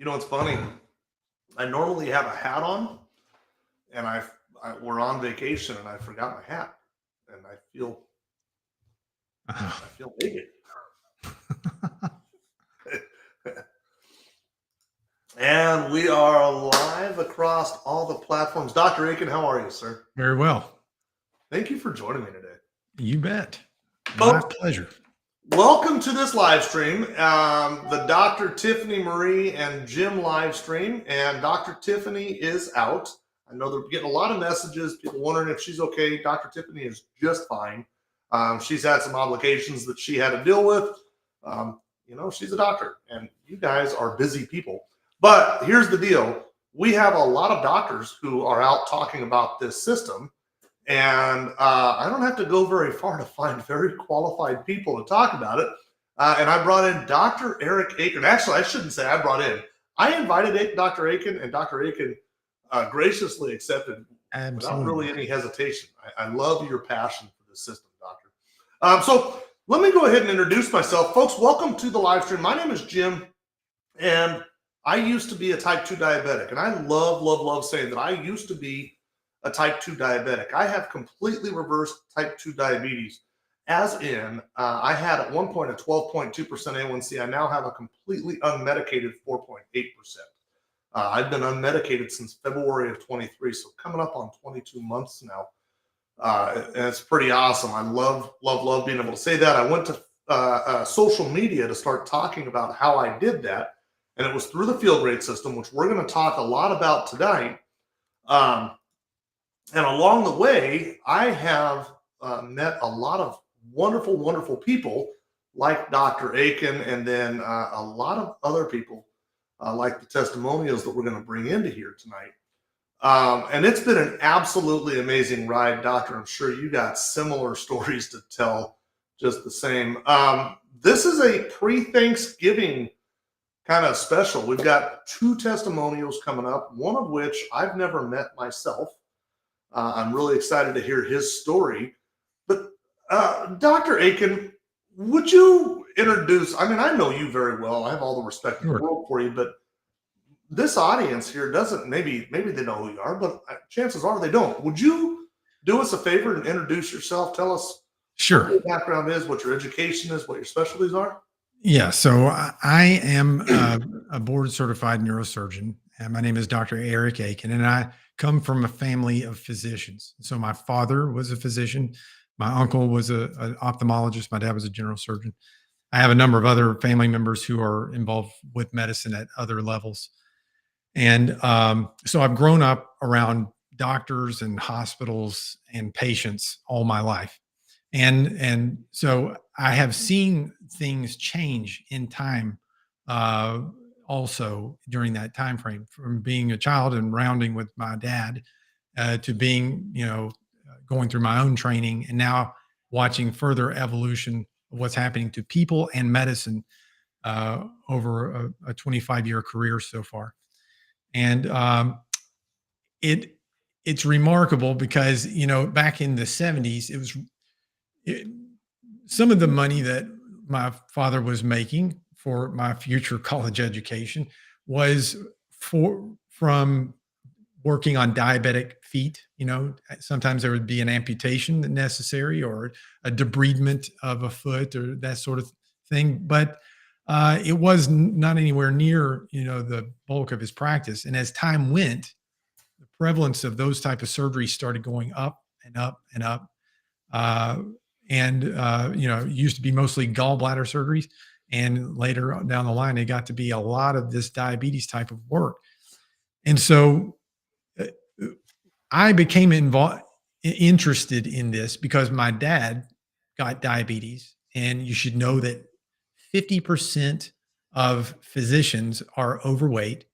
You know, it's funny. I normally have a hat on, and we're on vacation, and I forgot my hat, and I feel naked. And we are live across all the platforms. Dr. Akin, how are you, sir? Very well. Thank you for joining me today. You bet. My pleasure. Welcome to this live stream, the Dr. Tiffany Marie and Jim live stream, and Dr. Tiffany is out. I know they're getting a lot of messages, people wondering if she's okay. Dr. Tiffany is just fine. She's had some obligations that she had to deal with. You know, she's a doctor, and you guys are busy people. But here's the deal. We have a lot of doctors who are out talking about this system. And I don't have to go very far to find very qualified people to talk about it. And I brought in Dr. Eric Akin. Actually, I shouldn't say I brought in. I invited Dr. Akin, and Dr. Akin graciously accepted without really any hesitation. I love your passion for this system, Doctor. So let me go ahead and introduce myself. Folks, welcome to the live stream. My name is Jim, and I used to be a type 2 diabetic. And I love saying that I used to be a type 2 diabetic. I have completely reversed type 2 diabetes, as in I had at one point a 12.2% A1C. I now have a completely unmedicated 4.8%. I've been unmedicated since February of 23, so coming up on 22 months now. And it's pretty awesome. I love being able to say that. I went to social media to start talking about how I did that, and it was through the field grade system, which we're going to talk a lot about tonight. And along the way, I have met a lot of wonderful people like Dr. Akin, and then a lot of other people like the testimonials that we're going to bring into here tonight. And it's been an absolutely amazing ride, Doctor. I'm sure you got similar stories to tell, just the same. This is a pre-Thanksgiving kind of special. We've got 2 testimonials coming up, one of which I've never met myself. I'm really excited to hear his story. But Dr. Akin, would you introduce, I mean, I know you very well. I have all the respect in the world for you, but this audience here doesn't, maybe they know who you are, but chances are they don't. Would you do us a favor and introduce yourself? Tell us what your background is, what your education is, what your specialties are. Yeah, so I am a board certified neurosurgeon, and my name is Dr. Eric Akin, and I come from a family of physicians. So my father was a physician, my uncle was an ophthalmologist, my dad was a general surgeon. I have a number of other family members who are involved with medicine at other levels. And so I've grown up around doctors and hospitals and patients all my life. And so I have seen things change in time also during that time frame, from being a child and rounding with my dad to being, going through my own training, and now watching further evolution of what's happening to people and medicine over a 25-year career so far. And it's remarkable because, back in the 70s, some of the money that my father was making for my future college education was from working on diabetic feet. Sometimes there would be an amputation necessary, or a debridement of a foot, or that sort of thing. But it was not anywhere near, the bulk of his practice. And as time went, the prevalence of those type of surgeries started going up and up and up. It used to be mostly gallbladder surgeries. And later down the line, it got to be a lot of this diabetes type of work. And so I became interested in this because my dad got diabetes. And you should know that 50% of physicians are overweight.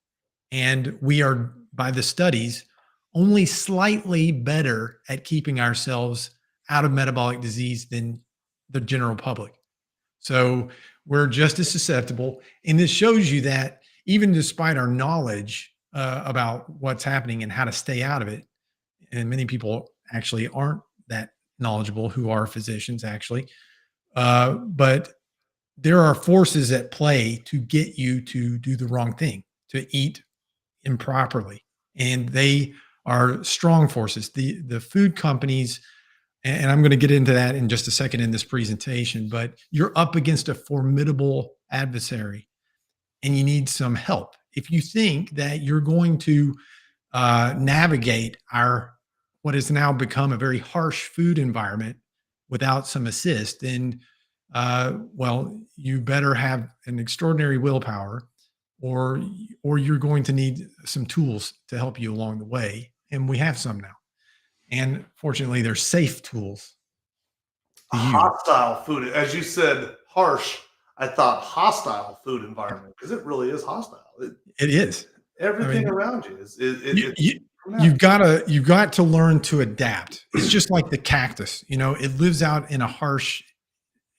And we are, by the studies, only slightly better at keeping ourselves out of metabolic disease than the general public. So we're just as susceptible. And this shows you that even despite our knowledge about what's happening and how to stay out of it, and many people actually aren't that knowledgeable who are physicians actually, but there are forces at play to get you to do the wrong thing. to eat improperly, and they are strong forces. The food companies, and I'm going to get into that in just a second in this presentation, but you're up against a formidable adversary and you need some help. If you think that you're going to navigate our what has now become a very harsh food environment without some assist, then well, you better have an extraordinary willpower, or you're going to need some tools to help you along the way, and we have some now. And fortunately, they're safe tools to use. Hostile food, as you said, harsh. I thought hostile food environment because it really is hostile. It is. I Everything mean, around you is you, it's you, traumatic. you've got to learn to adapt. It's just like the cactus. It lives out in a harsh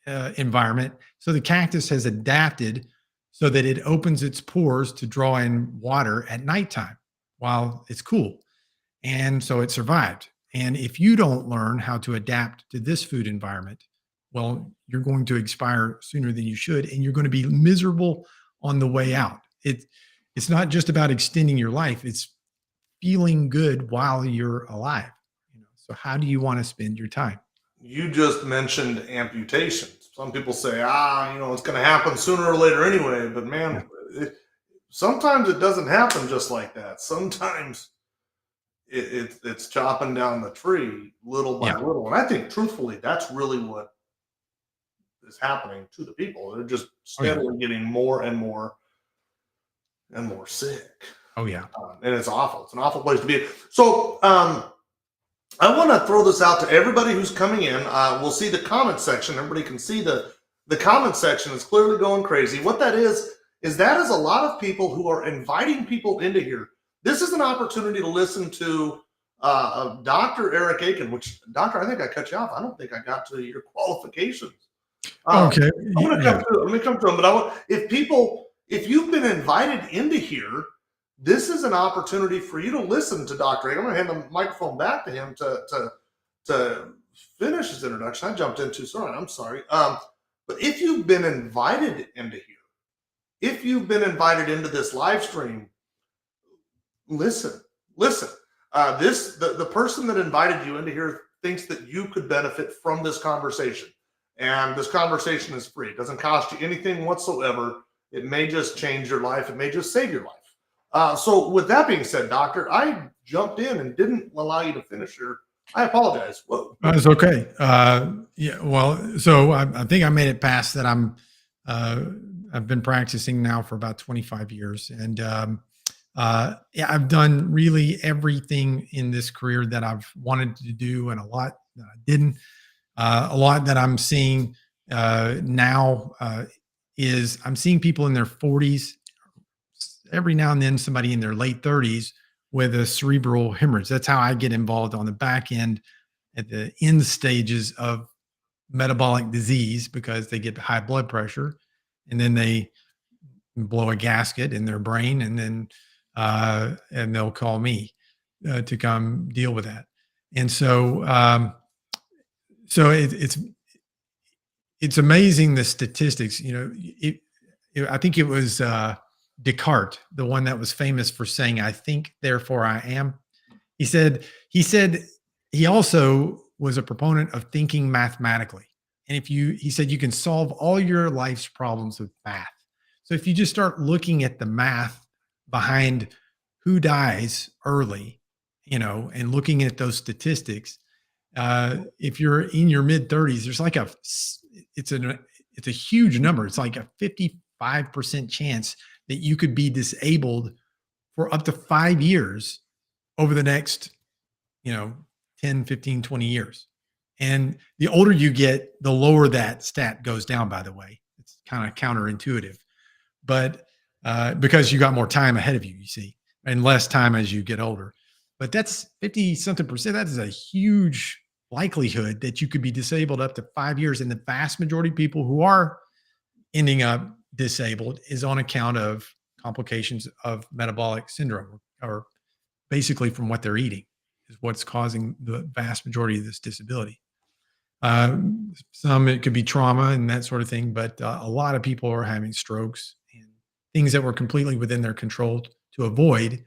environment. So the cactus has adapted so that it opens its pores to draw in water at nighttime while it's cool. And so it survived. And if you don't learn how to adapt to this food environment, well, you're going to expire sooner than you should, and you're going to be miserable on the way out. It's not just about extending your life, it's feeling good while you're alive. So how do you want to spend your time? You just mentioned amputations. Some people say, it's going to happen sooner or later anyway. But Yeah. man, sometimes it doesn't happen just like that. Sometimes it's chopping down the tree little by Yeah. little. And I think, truthfully, that's really what is happening to the people. They're just Oh yeah. steadily getting more and more and more sick. Oh yeah. And it's awful. It's an awful place to be. So, I want to throw this out to everybody who's coming in. We'll see the comment section. Everybody can see the comment section is clearly going crazy. What that is that is a lot of people who are inviting people into here. This is an opportunity to listen to Dr. Eric Akin, which, Doctor, I think I cut you off. I don't think I got to your qualifications. Okay. I'm going to Yeah. come to them. But if you've been invited into here, this is an opportunity for you to listen to Dr. Akin. I'm going to hand the microphone back to him to finish his introduction. I jumped in too soon. I'm sorry. But if you've been invited into here, if you've been invited into this live stream, listen. The person that invited you into here thinks that you could benefit from this conversation. And this conversation is free. It doesn't cost you anything whatsoever. It may just change your life. It may just save your life. So with that being said, Doctor, I jumped in and didn't allow you to finish I apologize. Whoa. It's okay. Yeah. Well, so I think I made it past that. I've been practicing now for about 25 years, and yeah, I've done really everything in this career that I've wanted to do, and a lot that I didn't. A lot that I'm seeing now is I'm seeing people in their 40s. Every now and then, somebody in their late 30s with a cerebral hemorrhage. That's how I get involved on the back end at the end stages of metabolic disease, because they get high blood pressure and then they blow a gasket in their brain, and then and they'll call me to come deal with that. And so it's amazing, the statistics. I think it was Descartes, the one that was famous for saying, "I think, therefore I am." He said he also was a proponent of thinking mathematically. And he said, you can solve all your life's problems with math. So if you just start looking at the math behind who dies early, and looking at those statistics, if you're in your mid 30s, there's like it's a huge number. It's like a 55% chance that you could be disabled for up to 5 years over the next, 10, 15, 20 years. And the older you get, the lower that stat goes down, by the way. It's kind of counterintuitive, but because you got more time ahead of you, you see, and less time as you get older. But that's 50 something percent. That is a huge likelihood that you could be disabled up to 5 years. And the vast majority of people who are ending up disabled is on account of complications of metabolic syndrome, or basically from what they're eating is what's causing the vast majority of this disability. Some, it could be trauma and that sort of thing, but a lot of people are having strokes and things that were completely within their control to avoid.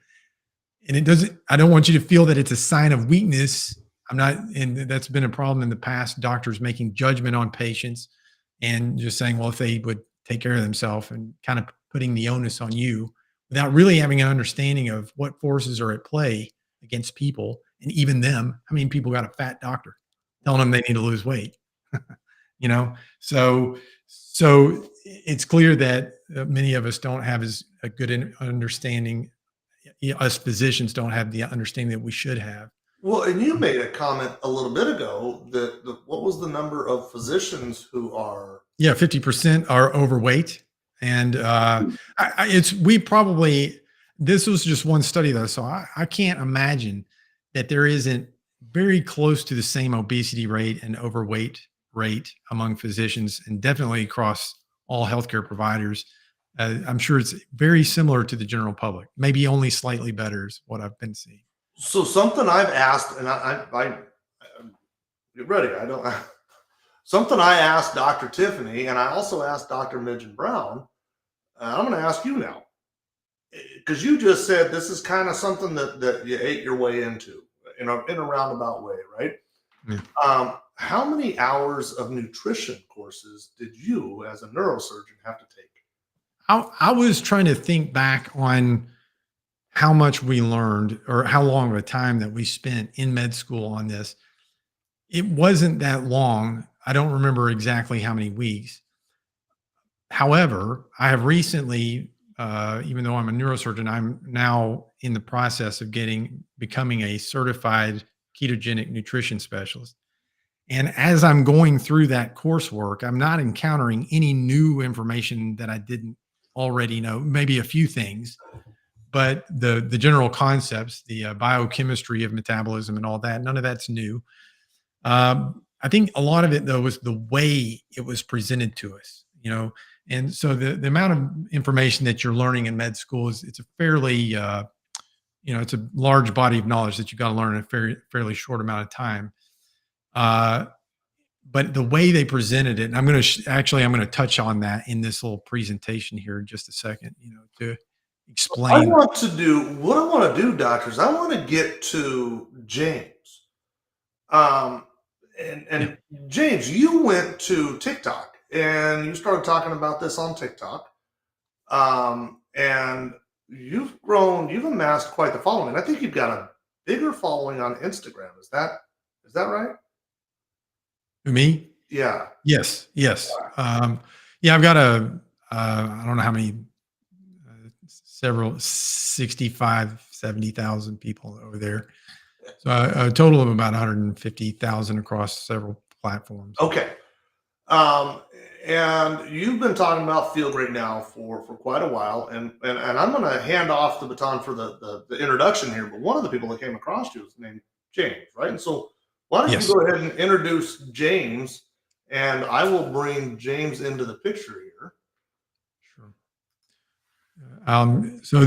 And I don't want you to feel that it's a sign of weakness. I'm not, and that's been a problem in the past, doctors making judgment on patients and just saying, well, if they would take care of themselves, and kind of putting the onus on you without really having an understanding of what forces are at play against people and even them. I mean, people got a fat doctor telling them they need to lose weight, you know? So it's clear that many of us don't have as a good understanding. Us physicians don't have the understanding that we should have. Well, and you made a comment a little bit ago that what was the number of physicians who are? Yeah, 50% are overweight, and it's we probably this was just one study though, so I can't imagine that there isn't very close to the same obesity rate and overweight rate among physicians, and definitely across all healthcare providers. I'm sure it's very similar to the general public, maybe only slightly better is what I've been seeing. So something I've asked, and I get ready. I don't. Something I asked Dr. Tiffany, and I also asked Dr. Midgen Brown. I'm going to ask you now, because you just said this is kind of something that you ate your way into in a roundabout way, right? Yeah. How many hours of nutrition courses did you, as a neurosurgeon, have to take? I was trying to think back on how much we learned or how long of a time that we spent in med school on this. It wasn't that long. I don't remember exactly how many weeks. However, I have recently, even though I'm a neurosurgeon, I'm now in the process of becoming a certified ketogenic nutrition specialist. And as I'm going through that coursework, I'm not encountering any new information that I didn't already know, maybe a few things, but the general concepts, the biochemistry of metabolism and all that, none of that's new. I think a lot of it though was the way it was presented to us, and so the amount of information that you're learning in med school it's a fairly it's a large body of knowledge that you got to learn in a fairly short amount of time. But the way they presented it, and I'm going to touch on that in this little presentation here in just a second, to explain. What I want to do, doctors, I want to get to James. And James, you went to TikTok and you started talking about this on TikTok. And you've amassed quite the following. I think you've got a bigger following on Instagram. Is that right? Me? Yeah. Yes. Yeah, I've got I don't know how many, several 65, 70,000 people over there. So a total of about 150,000 across several platforms. Okay. And you've been talking about Feel Great Now for quite a while, and I'm going to hand off the baton for the introduction here. But one of the people that came across you was named James, right? And so why don't you go ahead and introduce James, and I will bring James into the picture here. Sure. So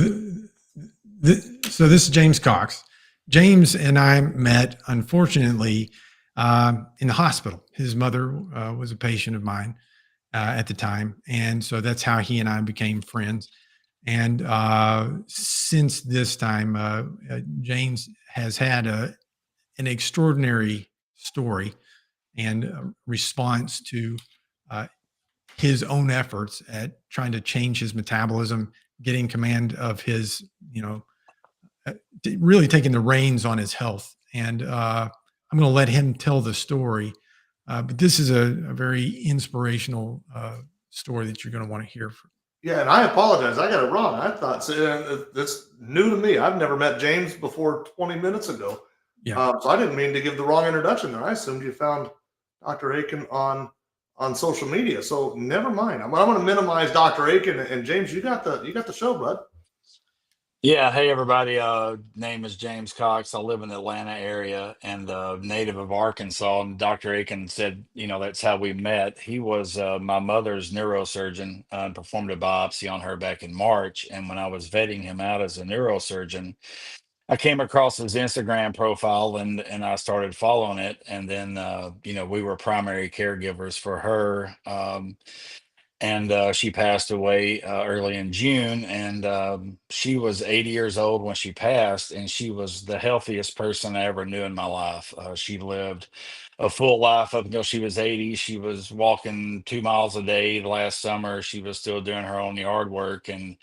this is James Cox. James and I met, unfortunately, in the hospital. His mother was a patient of mine at the time. And so that's how he and I became friends. And since this time, James has had an extraordinary story and response to his own efforts at trying to change his metabolism, getting command of his, really taking the reins on his health. And I'm going to let him tell the story. But this is a very inspirational story that you're going to want to hear. Yeah, and I apologize. I got it wrong. I thought that's new to me. I've never met James before 20 minutes ago. Yeah. So I didn't mean to give the wrong introduction there. I assumed you found Dr. Akin on social media. So never mind. I'm going to minimize Dr. Akin, and James, you got the show, bud. Yeah. Hey, everybody. Name is James Cox. I live in the Atlanta area and native of Arkansas. And Dr. Aiken said, that's how we met. He was my mother's neurosurgeon and performed a biopsy on her back in March. And when I was vetting him out as a neurosurgeon, I came across his Instagram profile and I started following it. And then, we were primary caregivers for her. and she passed away early in June. And she was 80 years old when she passed, and she was the healthiest person I ever knew in my life. She lived a full life up until she was 80. She was walking 2 miles a day last summer. She was still doing her own yard work, and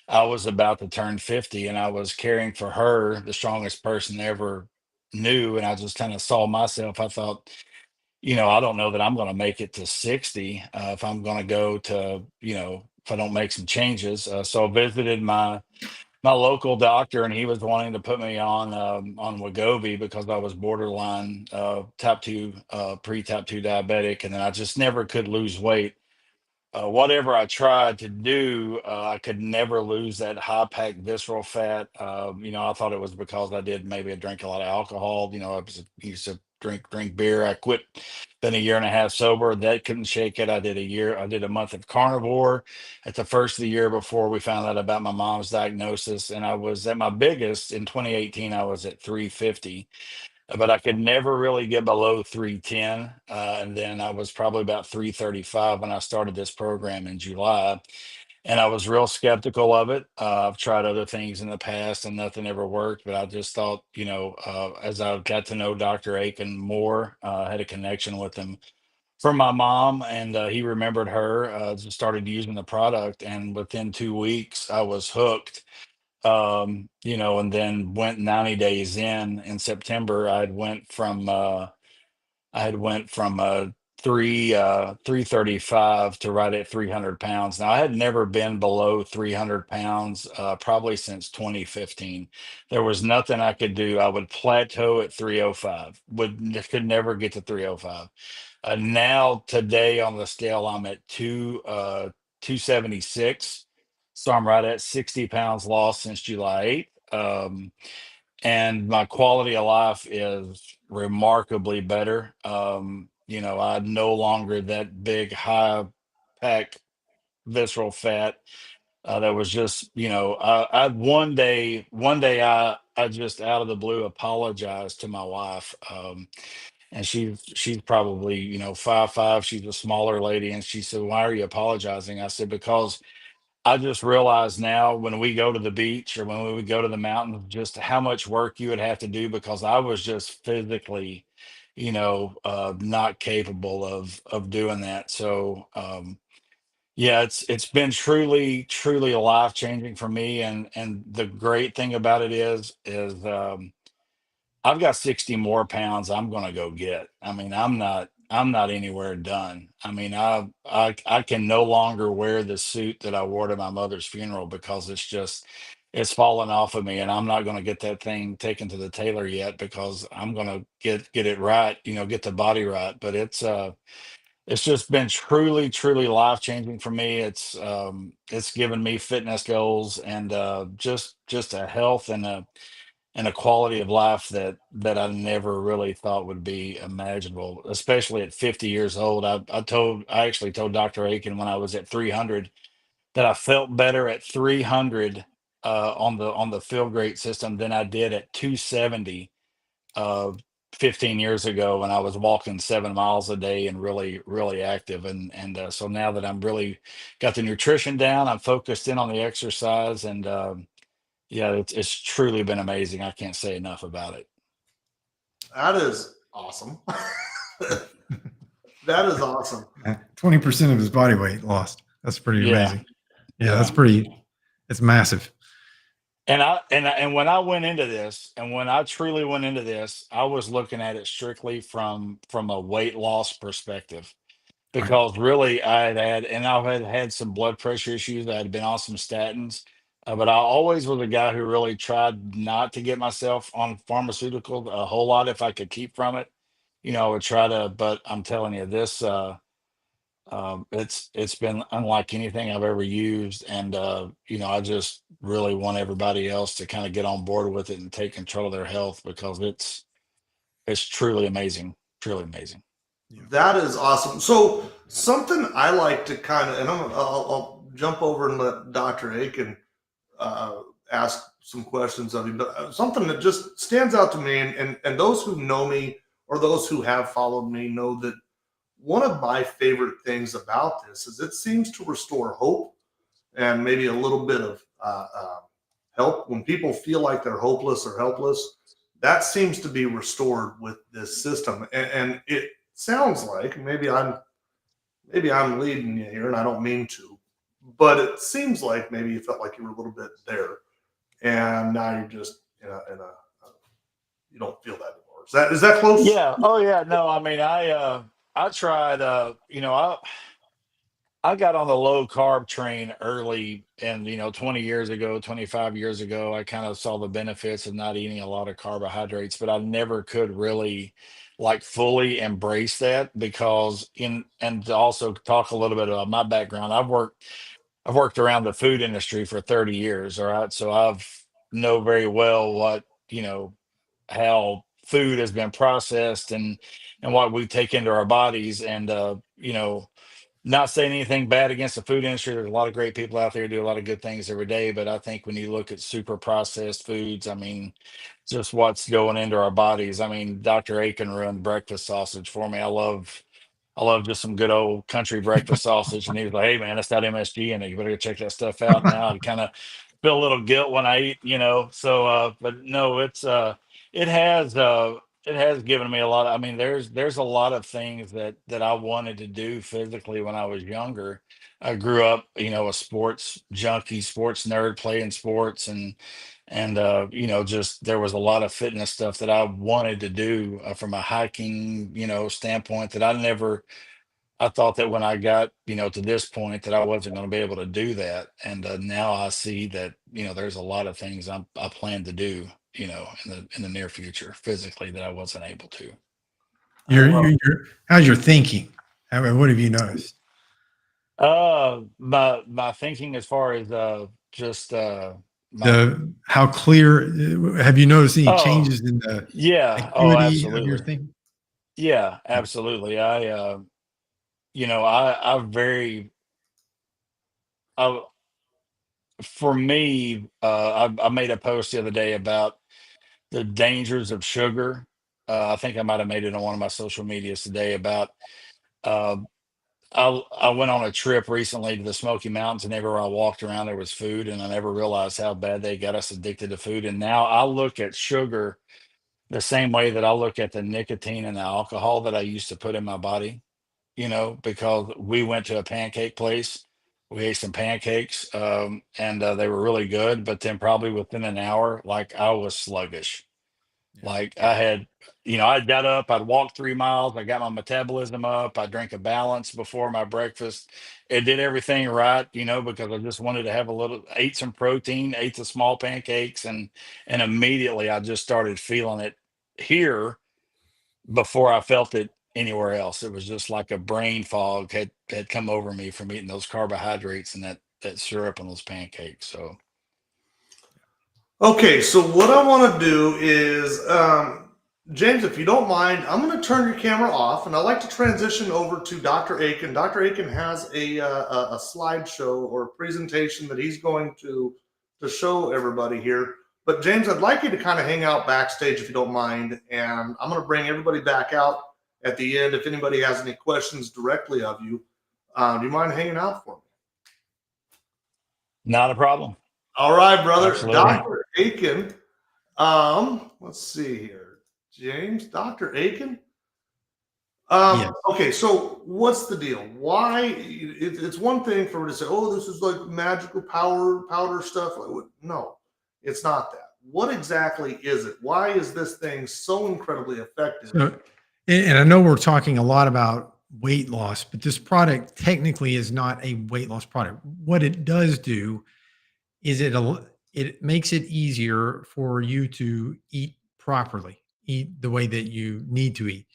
I was about to turn 50, and I was caring for her, the strongest person I ever knew. And I just kind of saw myself. I thought, I don't know that I'm going to make it to 60 if I'm going to go to, if I don't make some changes. So I visited my local doctor, and he was wanting to put me on Wegovy because I was borderline type 2, pre-type 2 diabetic, and then I just never could lose weight. Whatever I tried to do, I could never lose that high packed visceral fat. I thought it was because maybe I drank a lot of alcohol. Used to drink beer. I quit, been a year and a half sober. That couldn't shake it. I did a month of carnivore at the first of the year before we found out about my mom's diagnosis. And I was at my biggest in 2018. I was at 350, but I could never really get below 310. And then I was probably about 335 when I started this program in July. And I was real skeptical of it. I've tried other things in the past and nothing ever worked, but I just thought, as I got to know Dr. Akin more, I had a connection with him from my mom, and he remembered her, just started using the product. And within 2 weeks, I was hooked. And then went 90 days in September. I had went from 335 to right at 300 pounds. Now I had never been below 300 pounds, probably since 2015. There was nothing I could do. I would plateau at 305, could never get to 305. Now today on the scale, I'm at 276. So I'm right at 60 pounds lost since July 8th. And my quality of life is remarkably better. I'm no longer that big, high pack visceral fat. That was just, I one day I just out of the blue apologized to my wife. And she's probably, 5'5". She's a smaller lady. And she said, "Why are you apologizing?" I said, "Because I just realize now when we go to the beach or when we would go to the mountains, just how much work you would have to do because I was just physically, not capable of doing that." So yeah, it's been truly, truly life changing for me. And the great thing about it is I've got 60 more pounds I'm gonna go get. I mean, I'm not anywhere done. I mean, I can no longer wear the suit that I wore to my mother's funeral because it's fallen off of me, and I'm not gonna get that thing taken to the tailor yet because I'm gonna get it right, get the body right. But it's just been truly, truly life changing for me. It's given me fitness goals and just a health and a quality of life that I never really thought would be imaginable, especially at 50 years old. I actually told Dr. Akin when I was at 300 that I felt better at 300 on the Feel Great system than I did at 270 uh 15 years ago when I was walking 7 miles a day and really, really active. And so now that I'm really got the nutrition down, I'm focused in on the exercise, and yeah, it's truly been amazing. I can't say enough about it. That is awesome. That is awesome. 20% of his body weight lost. That's pretty Yeah, amazing. Yeah, yeah. it's massive. And when I went into this, and when I truly went into this, I was looking at it strictly from a weight loss perspective Right. because really I had some blood pressure issues. I had been on some statins, but I always was a guy who really tried not to get myself on pharmaceuticals a whole lot if I could keep from it. I would try to, but I'm telling you, this it's been unlike anything I've ever used. And I just really want everybody else to kind of get on board with it and take control of their health because it's truly amazing, truly amazing. Yeah. That is awesome. So something I like to kind of, and I'll jump over and let Dr. Akin ask some questions of you, but something that just stands out to me, and those who know me or those who have followed me know that one of my favorite things about this is it seems to restore hope and maybe a little bit of help when people feel like they're hopeless or helpless. That seems to be restored with this system, and it sounds like maybe I'm leading you here, and I don't mean to, but it seems like maybe you felt like you were a little bit there, and now you're just you don't feel that anymore. Is that close? Yeah. Oh yeah. No, I mean, I tried, I got on the low carb train early, and 20 years ago, 25 years ago, I kind of saw the benefits of not eating a lot of carbohydrates, but I never could really like fully embrace that because and to also talk a little bit about my background, I've worked around the food industry for 30 years, all right? So I've know very well what, how food has been processed and what we take into our bodies and not saying anything bad against the food industry. There's a lot of great people out there who do a lot of good things every day. But I think when you look at super processed foods, I mean, just what's going into our bodies. I mean, Dr. Akin ruined breakfast sausage for me. I love just some good old country breakfast sausage. And he was like, "Hey man, that's got MSG in it. You better go check that stuff out." Now I kind of feel a little guilt when I eat. So but no, it has given me a lot. I mean, there's a lot of things that I wanted to do physically when I was younger. I grew up, a sports junkie, sports nerd, playing sports and just there was a lot of fitness stuff that I wanted to do from a hiking, standpoint that I thought that when I got, to this point that I wasn't going to be able to do that. And now I see that, there's a lot of things I plan to do, in the near future physically that I wasn't able to. I love How's your thinking? I mean, what have you noticed? My thinking as far as just my How clear have you noticed any oh changes in the yeah, oh acuity of your absolutely. thinking? Yeah, absolutely. I very I for me, I made a post the other day about the dangers of sugar. I think I might have made it on one of my social medias today about. Uh, I went on a trip recently to the Smoky Mountains, and everywhere I walked around, there was food, and I never realized how bad they got us addicted to food. And now I look at sugar the same way that I look at the nicotine and the alcohol that I used to put in my body. Because we went to a pancake place. We ate some pancakes, and they were really good. But then, probably within an hour, like I was sluggish. Yeah. Like I got up, I'd walk 3 miles, I got my metabolism up, I drank a balance before my breakfast. It did everything right, because I just wanted to have ate some protein, ate the small pancakes, and immediately I just started feeling it here before I felt it anywhere else. It was just like a brain fog had come over me from eating those carbohydrates and that syrup and those pancakes. So Okay, so what I want to do is, James, if you don't mind, I'm going to turn your camera off, and I'd like to transition over to Dr. Akin. Dr. Akin has a slideshow or a presentation that he's going to show everybody here. But James, I'd like you to kind of hang out backstage if you don't mind, and I'm going to bring everybody back out at the end. If anybody has any questions directly of you, do you mind hanging out for me? not a problem. All right, brother. Absolutely. Dr. Akin. Let's see here. James, Dr. Akin. Yes. Okay, so what's the deal? Why it's one thing for me to say, oh, this is like magical powder stuff. No, it's not that. What exactly is it? Why is this thing so incredibly effective? So, and I know we're talking a lot about weight loss, but this product technically is not a weight loss product. What it does do is it makes it easier for you to eat properly, eat the way that you need to eat.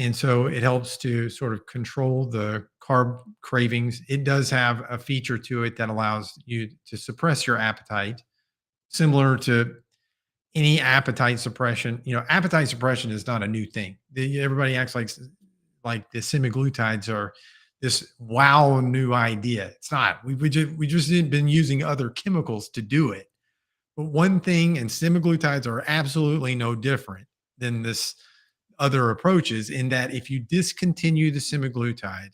And so it helps to sort of control the carb cravings. It does have a feature to it that allows you to suppress your appetite, similar to any appetite suppression. Appetite suppression is not a new thing. Everybody acts like the semaglutides are this wow new idea. It's not. We just been using other chemicals to do it. But one thing, and semaglutides are absolutely no different than this other approaches, in that if you discontinue the semaglutide,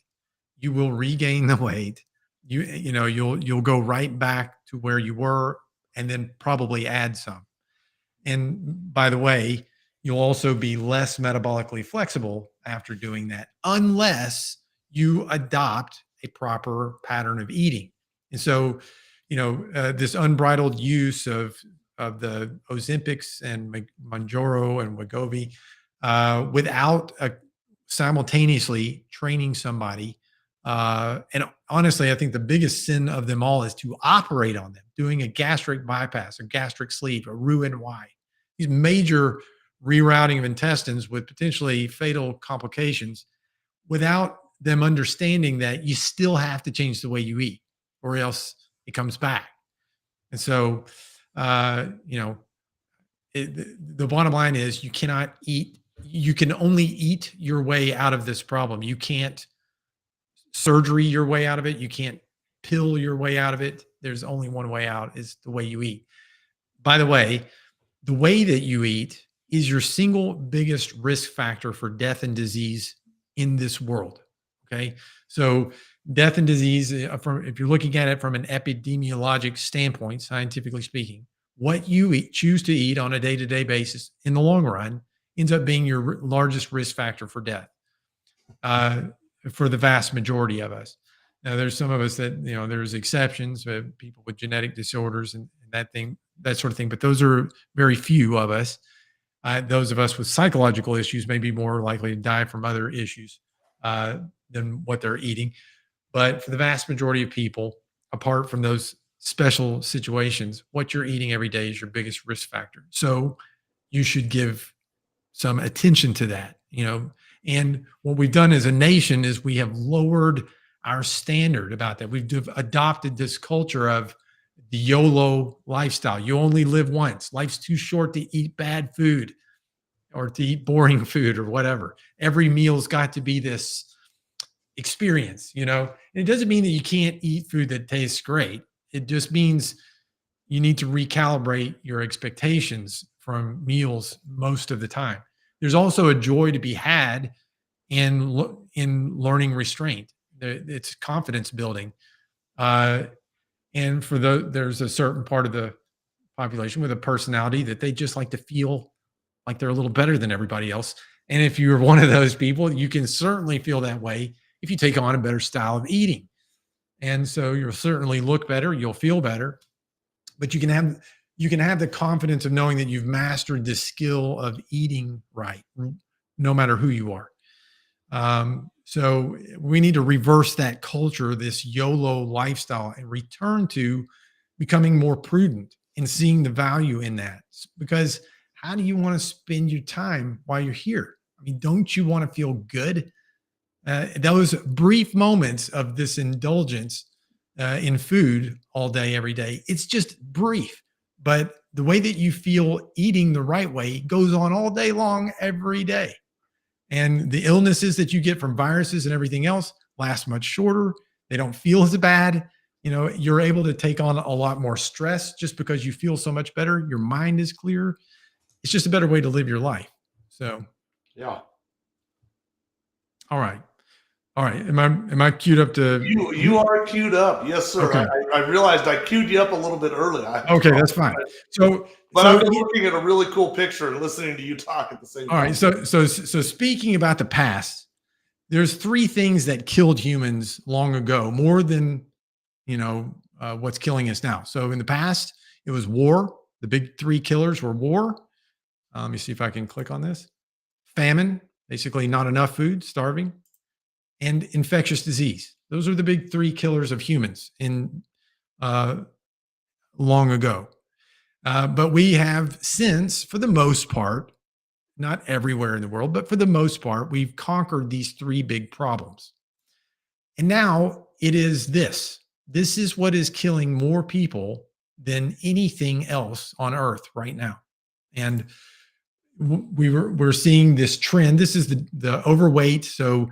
you will regain the weight. You'll go right back to where you were, and then probably add some. And by the way, you'll also be less metabolically flexible after doing that, unless you adopt a proper pattern of eating. And so, this unbridled use of the Ozempics and Mounjaro and Wegovy, without simultaneously training somebody. And honestly, I think the biggest sin of them all is to operate on them, doing a gastric bypass, a gastric sleeve, a Roux-en-Y. These major rerouting of intestines with potentially fatal complications, without them understanding that you still have to change the way you eat, or else it comes back. And so, the bottom line is, you cannot eat. You can only eat your way out of this problem. You can't surgery your way out of it. You can't pill your way out of it. There's only one way out, is the way you eat. By the way that you eat is your single biggest risk factor for death and disease in this world. Okay. So death and disease, if you're looking at it from an epidemiologic standpoint, scientifically speaking, what you choose to eat on a day-to-day basis in the long run ends up being your largest risk factor for death. For the vast majority of us. Now, there's some of us that, there's exceptions, people with genetic disorders and that sort of thing, but those are very few of us. Those of us with psychological issues may be more likely to die from other issues than what they're eating. But for the vast majority of people, apart from those special situations, what you're eating every day is your biggest risk factor. So you should give some attention to that, And what we've done as a nation is we have lowered our standard about that. We've adopted this culture of the YOLO lifestyle. You only live once. Life's too short to eat bad food or to eat boring food or whatever. Every meal's got to be this experience, And it doesn't mean that you can't eat food that tastes great. It just means you need to recalibrate your expectations from meals most of the time. There's also a joy to be had in learning restraint. It's confidence building. And there's a certain part of the population with a personality that they just like to feel like they're a little better than everybody else. And if you're one of those people, you can certainly feel that way if you take on a better style of eating. And so you'll certainly look better, you'll feel better, but you can have the confidence of knowing that you've mastered the skill of eating right, no matter who you are. So we need to reverse that culture, this YOLO lifestyle, and return to becoming more prudent and seeing the value in that. Because how do you want to spend your time while you're here? I mean, don't you want to feel good? Those brief moments of this indulgence in food all day, every day, it's just brief. But the way that you feel eating the right way goes on all day long, every day. And the illnesses that you get from viruses and everything else last much shorter. They don't feel as bad. You're able to take on a lot more stress just because you feel so much better. Your mind is clear. It's just a better way to live your life. So, yeah. All right. Am I queued up to? You are queued up. Yes, sir. Okay. I realized I queued you up a little bit early. Okay, that's fine. But I've been looking at a really cool picture and listening to you talk at the same time. All right. So speaking about the past, there's three things that killed humans long ago, more than what's killing us now. So in the past, it was war. The big three killers were war. Let me see if I can click on this. Famine, basically not enough food, starving, and infectious disease. Those are the big three killers of humans in long ago. But we have since, for the most part, not everywhere in the world, but for the most part, we've conquered these three big problems. And now it is this. This is what is killing more people than anything else on earth right now. And we're seeing this trend. This is the overweight. So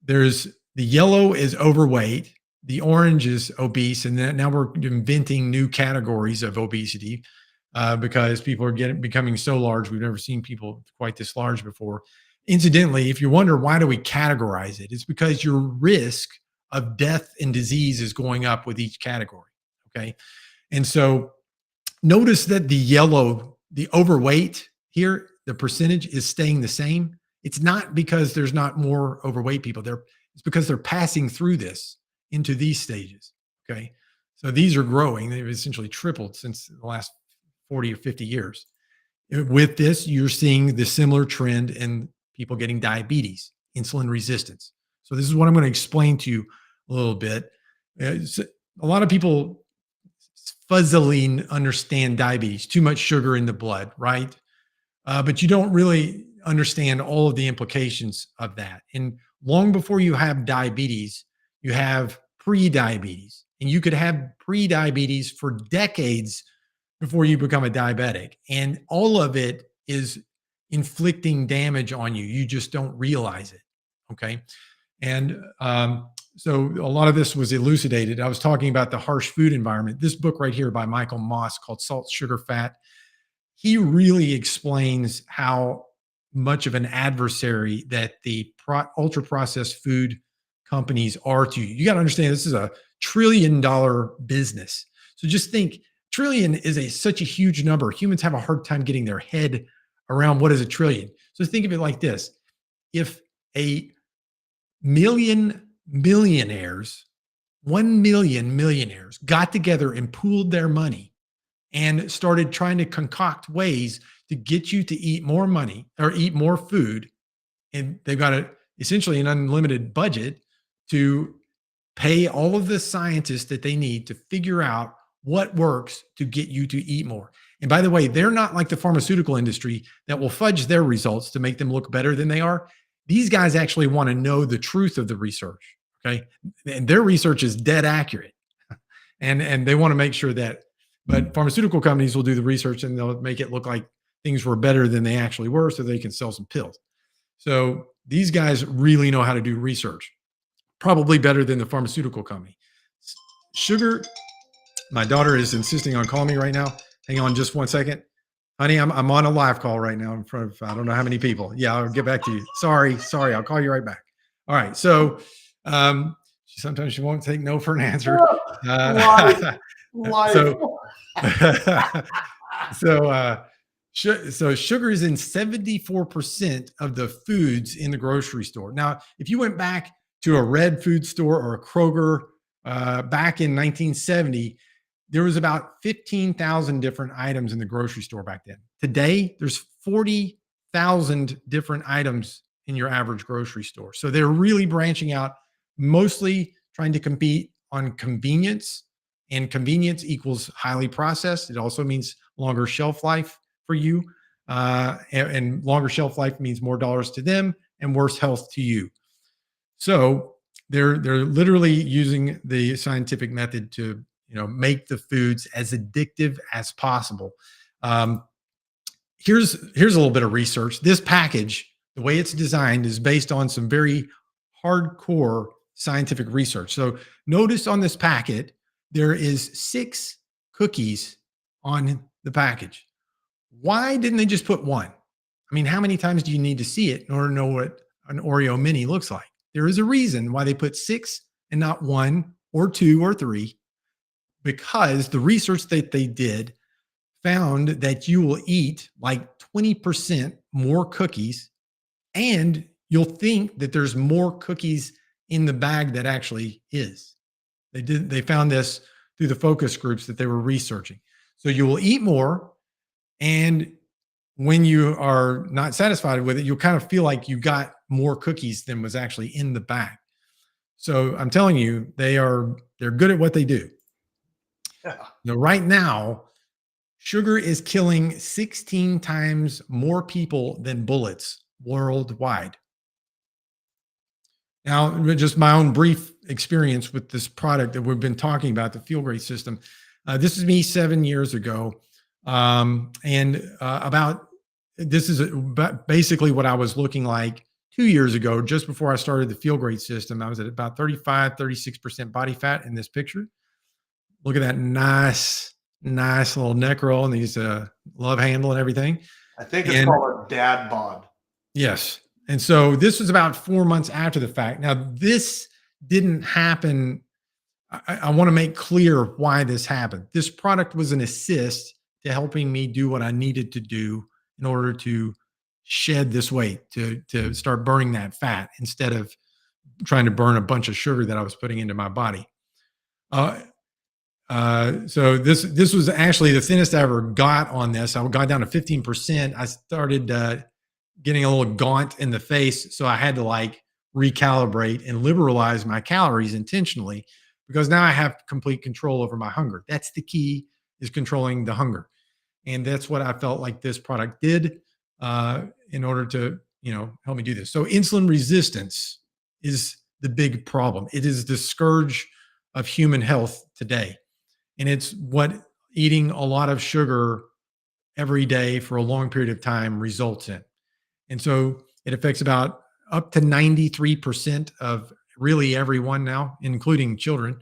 there's the yellow is overweight, the orange is obese, and then now we're inventing new categories of obesity because people are becoming so large. We've never seen people quite this large before. incidentally, if you wonder why do we categorize it, it's because your risk of death and disease is going up with each category. Okay. And so notice that the yellow, the overweight here, the percentage is staying the same. It's not because there's not more overweight people there. It's because they're passing through this into these stages. Okay. So these are growing. They've essentially tripled since the last 40 or 50 years. With this, you're seeing the similar trend in people getting diabetes, insulin resistance. So this is what I'm going to explain to you a little bit. A lot of people fuzzily understand diabetes, too much sugar in the blood, right? But you don't really understand all of the implications of that. And long before you have diabetes, you have pre-diabetes. And you could have pre-diabetes for decades before you become a diabetic. And all of it is inflicting damage on you. You just don't realize it. Okay. And so a lot of this was elucidated. I was talking about the harsh food environment. This book right here by Michael Moss called Salt, Sugar, Fat. He really explains how much of an adversary that the ultra processed food companies are to you. You got to understand this is a $1 trillion business. So just think, trillion is such a huge number. Humans have a hard time getting their head around what is a trillion. So think of it like this. If a million millionaires, 1 million millionaires got together and pooled their money and started trying to concoct ways to get you to eat more money or eat more food, and they've got essentially an unlimited budget to pay all of the scientists that they need to figure out what works to get you to eat more. And by the way, they're not like the pharmaceutical industry that will fudge their results to make them look better than they are. These guys actually want to know the truth of the research. Okay. And their research is dead accurate. And they want to make sure that, but pharmaceutical companies will do the research and they'll make it look like things were better than they actually were so they can sell some pills. So these guys really know how to do research, probably better than the pharmaceutical company. Sugar. My daughter is insisting on calling me right now. Hang on just 1 second. Honey, I'm on a live call right now in front of, I don't know how many people. Yeah, I'll get back to you. Sorry. I'll call you right back. All right. So sometimes she won't take no for an answer. So sugar is in 74% of the foods in the grocery store. Now, if you went back to a Red food store or a Kroger back in 1970, there was about 15,000 different items in the grocery store back then. Today, there's 40,000 different items in your average grocery store. So they're really branching out, mostly trying to compete on convenience, and convenience equals highly processed. It also means longer shelf life for you, and longer shelf life means more dollars to them and worse health to you. So they're literally using the scientific method to make the foods as addictive as possible. Here's a little bit of research. This package, the way it's designed, is based on some very hardcore scientific research. So notice on this packet, there is 6 cookies on the package. Why didn't they just put 1? I mean, how many times do you need to see it in order to know what an Oreo mini looks like? There is a reason why they put 6 and not 1 or 2 or 3, because the research that they did found that you will eat like 20% more cookies, and you'll think that there's more cookies in the bag that actually is. They found this through the focus groups that they were researching. So you will eat more, and when you are not satisfied with it, you'll kind of feel like you got more cookies than was actually in the bag. So I'm telling you, they're good at what they do. Yeah. Now, right now, sugar is killing 16 times more people than bullets worldwide. Now, just my own brief experience with this product that we've been talking about, the Feel Great system. This is me 7 years ago. This is basically what I was looking like 2 years ago, just before I started the Feel Great system. I was at about 35-36% body fat in this picture. Look at that nice little neck roll and these love handle and everything. I think it's called a dad bod. Yes. And so this was about 4 months after the fact. Now, this didn't happen. I want to make clear why this happened. This product was an assist to helping me do what I needed to do in order to shed this weight, to start burning that fat instead of trying to burn a bunch of sugar that I was putting into my body. So this was actually the thinnest I ever got on this. I got down to 15%. I started getting a little gaunt in the face, so I had to like recalibrate and liberalize my calories intentionally, because now I have complete control over my hunger. That's the key, is controlling the hunger. And that's what I felt like this product did in order to, help me do this. So insulin resistance is the big problem. It is the scourge of human health today. And it's what eating a lot of sugar every day for a long period of time results in. And so it affects about up to 93% of really everyone now, including children.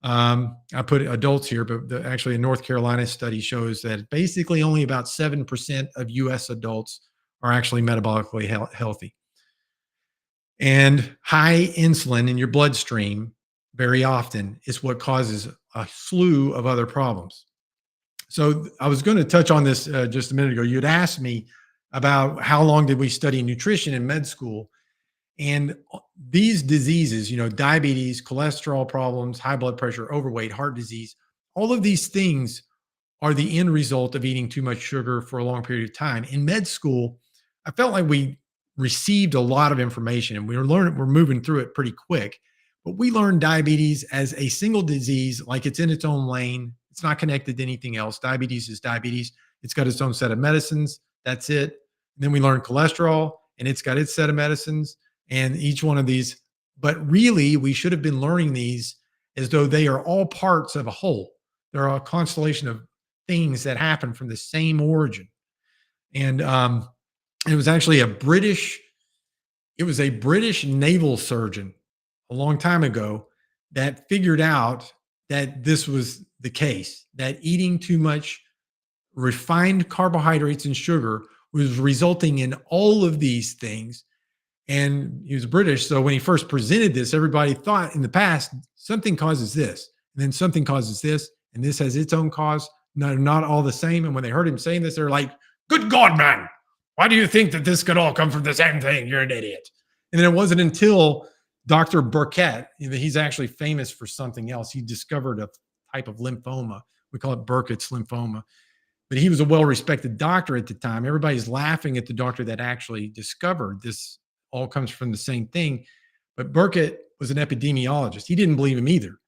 I put adults here, but actually a North Carolina study shows that basically only about 7% of US adults are actually metabolically healthy. And high insulin in your bloodstream very often is what causes a slew of other problems. So I was going to touch on this just a minute ago. You had asked me about how long did we study nutrition in med school. And these diseases, diabetes, cholesterol problems, high blood pressure, overweight, heart disease, all of these things are the end result of eating too much sugar for a long period of time. In med school, I felt like we received a lot of information and we're moving through it pretty quick. But we learned diabetes as a single disease, like it's in its own lane. It's not connected to anything else. Diabetes is diabetes. It's got its own set of medicines. That's it. And then we learned cholesterol, and it's got its set of medicines. And each one of these, but really we should have been learning these as though they are all parts of a whole. They're a constellation of things that happen from the same origin. And it was actually a British naval surgeon a long time ago that figured out that this was the case, that eating too much refined carbohydrates and sugar was resulting in all of these things. And he was British. So when he first presented this, everybody thought in the past, something causes this, and then something causes this, and this has its own cause. Not all the same. And when they heard him saying this, they're like, good God, man, why do you think that this could all come from the same thing? You're an idiot. And then it wasn't until Dr. Burkitt, he's actually famous for something else. He discovered a type of lymphoma. We call it Burkitt's lymphoma. But he was a well-respected doctor at the time. Everybody's laughing at the doctor that actually discovered this all comes from the same thing. But Burkitt was an epidemiologist. He didn't believe him either,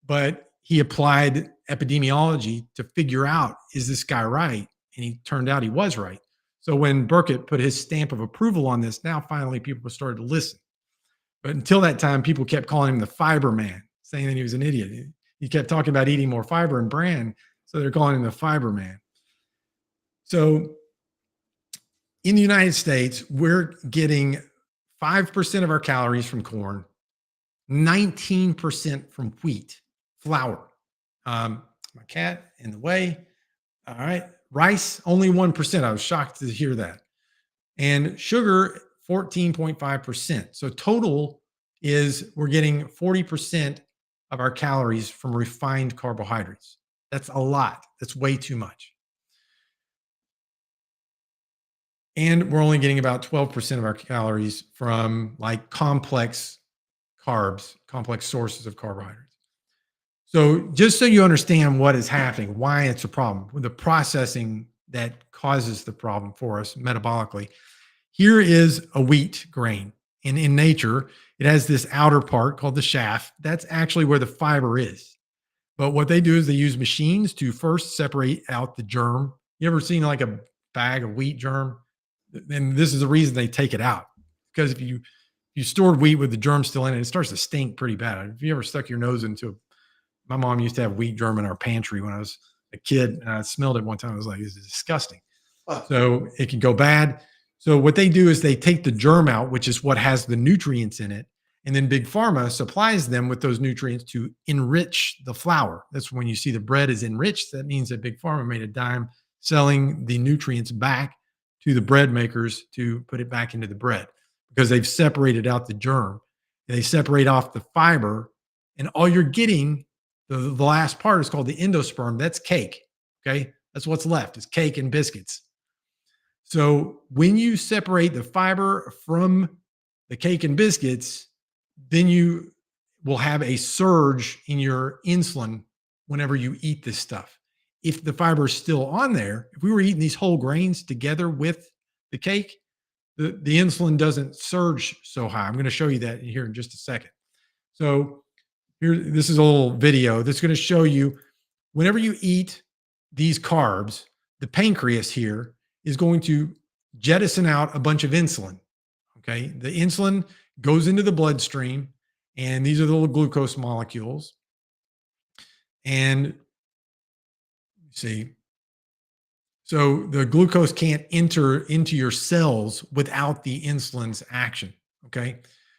but he applied epidemiology to figure out, is this guy right? And he turned out he was right. So when Burkitt put his stamp of approval on this, now finally people started to listen. But until that time, people kept calling him the fiber man, saying that he was an idiot. He kept talking about eating more fiber and bran, so they're calling him the fiber man. So in the United States, we're getting 5% of our calories from corn, 19% from wheat, flour. My cat in the way. All right. Rice, only 1%. I was shocked to hear that. And sugar, 14.5%. So total is we're getting 40% of our calories from refined carbohydrates. That's a lot. That's way too much. And we're only getting about 12% of our calories from like complex carbs, complex sources of carbohydrates. So just so you understand what is happening, why it's a problem, with the processing that causes the problem for us metabolically, here is a wheat grain. And in nature, it has this outer part called the shaft. That's actually where the fiber is. But what they do is they use machines to first separate out the germ. You ever seen like a bag of wheat germ? And this is the reason they take it out. Because if you stored wheat with the germ still in it, it starts to stink pretty bad. If you ever stuck your nose into my mom used to have wheat germ in our pantry when I was a kid, and I smelled it one time. I was like, this is disgusting. Oh. So it can go bad. So what they do is they take the germ out, which is what has the nutrients in it. And then Big Pharma supplies them with those nutrients to enrich the flour. That's when you see the bread is enriched. That means that Big Pharma made a dime selling the nutrients back to the bread makers to put it back into the bread. because they've separated out the germ. And they separate off the fiber, and all you're getting, the last part is called the endosperm. That's cake. Okay. That's what's left is cake and biscuits. So when you separate the fiber from the cake and biscuits, then you will have a surge in your insulin whenever you eat this stuff. If the fiber is still on there, if we were eating these whole grains together with the cake, the insulin doesn't surge so high. I'm going to show you that here in just a second. So here, this is a little video that's going to show you whenever you eat these carbs, the pancreas here is going to jettison out a bunch of insulin. Okay. The insulin goes into the bloodstream, and these are the little glucose molecules. And see, so the glucose can't enter into your cells without the insulin's action. Okay.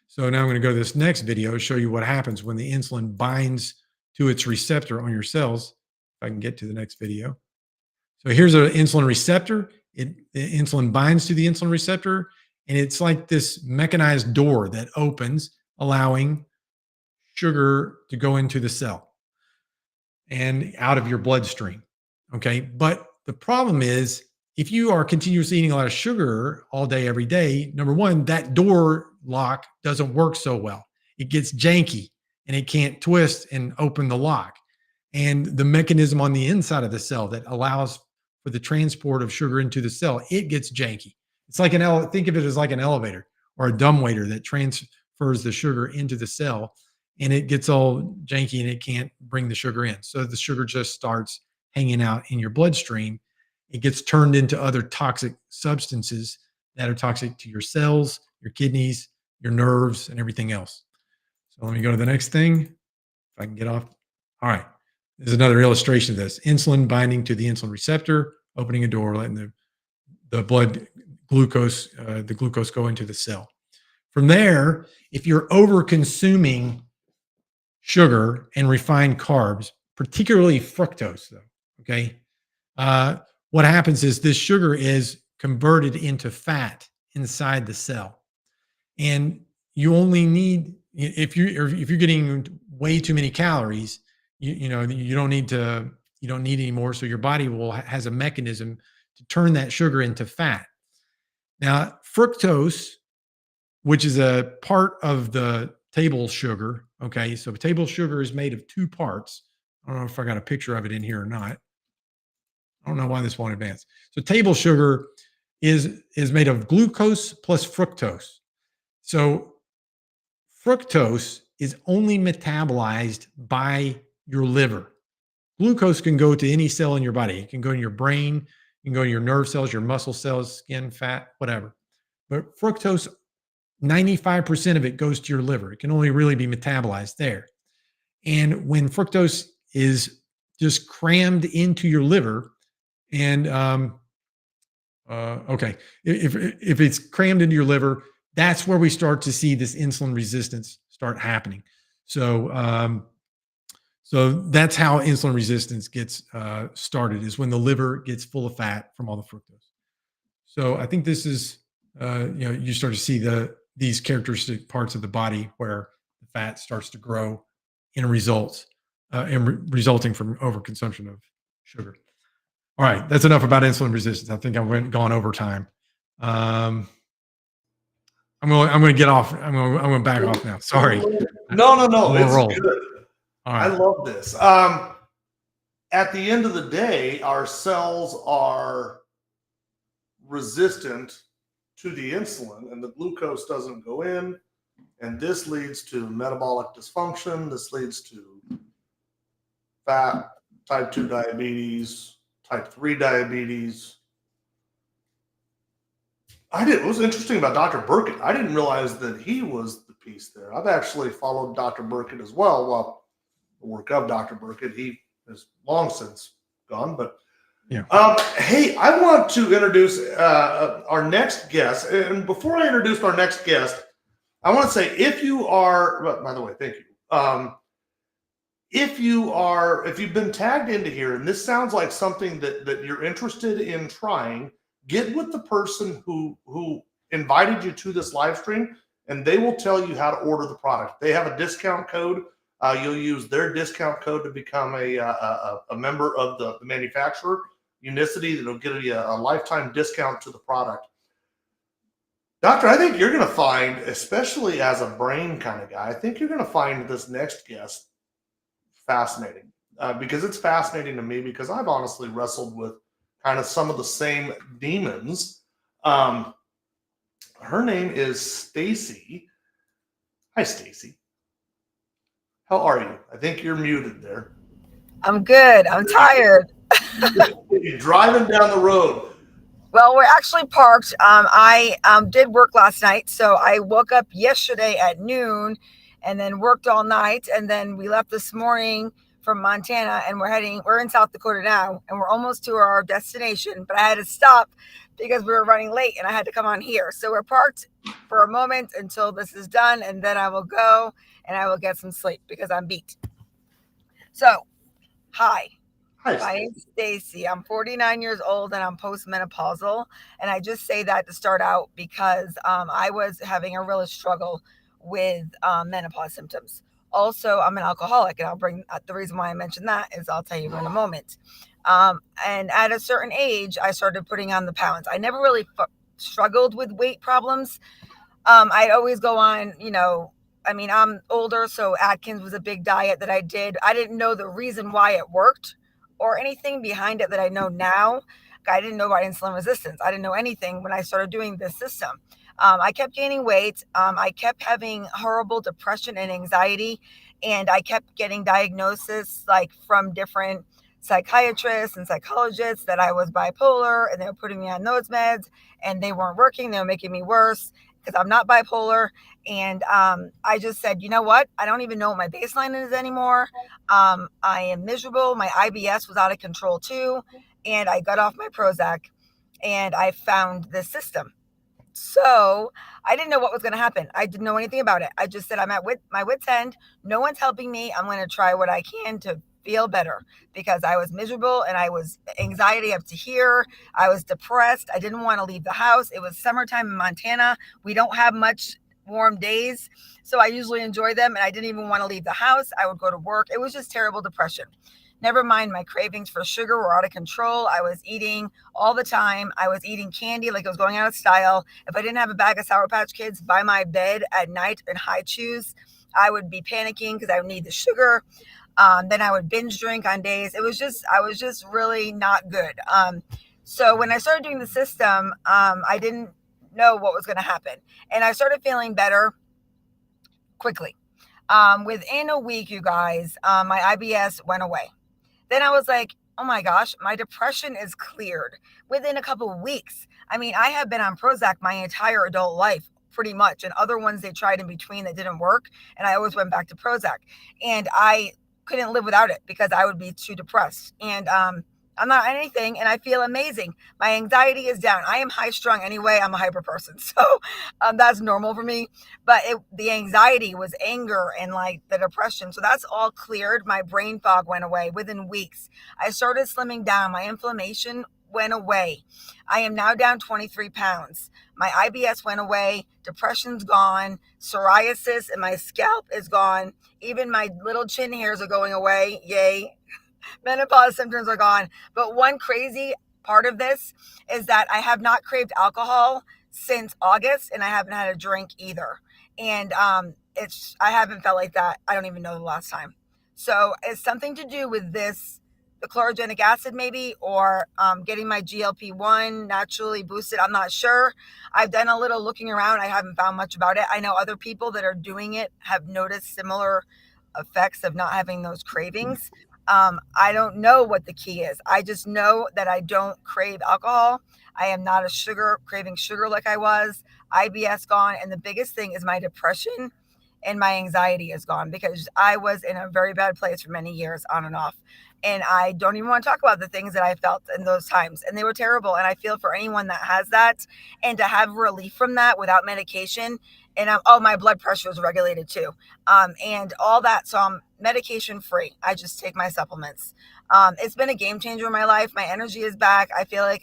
So now I'm going to go to this next video, show you what happens when the insulin binds to its receptor on your cells. If I can get to the next video. So here's an insulin receptor. The insulin binds to the insulin receptor, and it's like this mechanized door that opens, allowing sugar to go into the cell and out of your bloodstream. Okay. But the problem is, if you are continuously eating a lot of sugar all day, every day, number one, that door lock doesn't work so well. It gets janky and it can't twist and open the lock. And the mechanism on the inside of the cell that allows for the transport of sugar into the cell, it gets janky. It's like think of it as like an elevator or a dumbwaiter that transfers the sugar into the cell, and it gets all janky and it can't bring the sugar in. So the sugar just starts hanging out in your bloodstream. It gets turned into other toxic substances that are toxic to your cells, your kidneys, your nerves, and everything else. So let me go to the next thing. If I can get off. All right. This is another illustration of this. Insulin binding to the insulin receptor, opening a door, letting the blood glucose, the glucose go into the cell. From there, if you're over consuming sugar and refined carbs, particularly fructose, though, okay, what happens is this sugar is converted into fat inside the cell, and you only need, if you're getting way too many calories, you don't need any more. So your body has a mechanism to turn that sugar into fat. Now, fructose, which is a part of the table sugar. Okay, so table sugar is made of two parts. I don't know if I got a picture of it in here or not. I don't know why this won't advance. So table sugar is made of glucose plus fructose. So fructose is only metabolized by your liver. Glucose can go to any cell in your body. It can go in your brain, it can go to your nerve cells, your muscle cells, skin, fat, whatever. But fructose, 95% of it goes to your liver. It can only really be metabolized there. And when fructose is just crammed into your liver, and okay, if it's crammed into your liver, that's where we start to see this insulin resistance start happening. So so that's how insulin resistance gets started, is when the liver gets full of fat from all the fructose. So I think this is you start to see these characteristic parts of the body where the fat starts to grow in resulting from overconsumption of sugar. All right, that's enough about insulin resistance. I think I've gone over time. I'm going to get off. I'm going to back off now. Sorry. No. It's roll. good. All right. I love this. At the end of the day, our cells are resistant to the insulin, and the glucose doesn't go in, and this leads to metabolic dysfunction. This leads to fat, type 2 diabetes, type 3 diabetes. It was interesting about Dr. Burkett. I didn't realize that he was the piece there. I've actually followed Dr. Burkett as well. Well, the work of Dr. Burkett, he is long since gone, but yeah. Hey, I want to introduce our next guest. And before I introduce our next guest, I want to say, if you are, by the way, thank you. If you've been tagged into here, and this sounds like something that you're interested in trying, get with the person who invited you to this live stream, and they will tell you how to order the product. They have a discount code. You'll use their discount code to become a member of the manufacturer, Unicity. That'll get you a lifetime discount to the product. Doctor, I think you're going to find, especially as a brain kind of guy, I think you're going to find this next guest fascinating, because it's fascinating to me, because I've honestly wrestled with kind of some of the same demons. Her name is Stacy. Hi, Stacy. How are you? I think you're muted there. I'm good. I'm tired. You're driving down the road. Well, we're actually parked. I did work last night, so I woke up yesterday at noon and then worked all night, and then we left this morning from Montana, and we're in South Dakota now, and we're almost to our destination, but I had to stop because we were running late and I had to come on here. So we're parked for a moment until this is done, and then I will go and I will get some sleep because I'm beat. So, hi. Hi, My name's Stacy. I'm 49 years old and I'm postmenopausal. And I just say that to start out because I was having a real struggle with menopause symptoms. Also, I'm an alcoholic, and I'll bring the reason why I mentioned that is I'll tell you in a moment. And at a certain age, I started putting on the pounds. I never really struggled with weight problems. I'd always go on, I'm older, so Atkins was a big diet that I did. I didn't know the reason why it worked or anything behind it that I know now. I didn't know about insulin resistance. I didn't know anything when I started doing this system. I kept gaining weight. I kept having horrible depression and anxiety, and I kept getting diagnosis like from different psychiatrists and psychologists that I was bipolar, and they were putting me on those meds, and they weren't working. They were making me worse because I'm not bipolar. And I just said, you know what? I don't even know what my baseline is anymore. I am miserable. My IBS was out of control too. And I got off my Prozac and I found this system. So I didn't know what was going to happen. I didn't know anything about it. I just said, I'm at my wit's end. No one's helping me. I'm going to try what I can to feel better because I was miserable and I was anxiety up to here. I was depressed. I didn't want to leave the house. It was summertime in Montana. We don't have much warm days, so I usually enjoy them, and I didn't even want to leave the house. I would go to work. It was just terrible depression. Never mind, my cravings for sugar were out of control. I was eating all the time. I was eating candy like it was going out of style. If I didn't have a bag of Sour Patch Kids by my bed at night in high chews, I would be panicking because I would need the sugar. Then I would binge drink on days. I was just really not good. So when I started doing the system, I didn't know what was going to happen. And I started feeling better quickly. Within a week, you guys, my IBS went away. Then I was like, oh my gosh, my depression is cleared within a couple of weeks. I mean, I have been on Prozac my entire adult life, pretty much. And other ones they tried in between that didn't work. And I always went back to Prozac. And I couldn't live without it because I would be too depressed. And I'm not anything, and I feel amazing. My anxiety is down. I am high strung anyway. I'm a hyper person, so that's normal for me. But the anxiety was anger and like the depression. So that's all cleared. My brain fog went away within weeks. I started slimming down. My inflammation went away. I am now down 23 pounds. My IBS went away. Depression's gone. Psoriasis in my scalp is gone. Even my little chin hairs are going away. Yay. Menopause symptoms are gone. But one crazy part of this is that I have not craved alcohol since August, and I haven't had a drink either. And I haven't felt like that. I don't even know the last time. So it's something to do with this, the chlorogenic acid maybe, or getting my GLP-1 naturally boosted. I'm not sure. I've done a little looking around. I haven't found much about it. I know other people that are doing it have noticed similar effects of not having those cravings. I don't know what the key is. I just know that I don't crave alcohol. I am not craving sugar like I was. IBS gone. And the biggest thing is my depression and my anxiety is gone because I was in a very bad place for many years on and off. And I don't even want to talk about the things that I felt in those times. And they were terrible. And I feel for anyone that has that and to have relief from that without medication. And my blood pressure is regulated too. And all that. So I'm medication free. I just take my supplements. It's been a game changer in my life. My energy is back. I feel like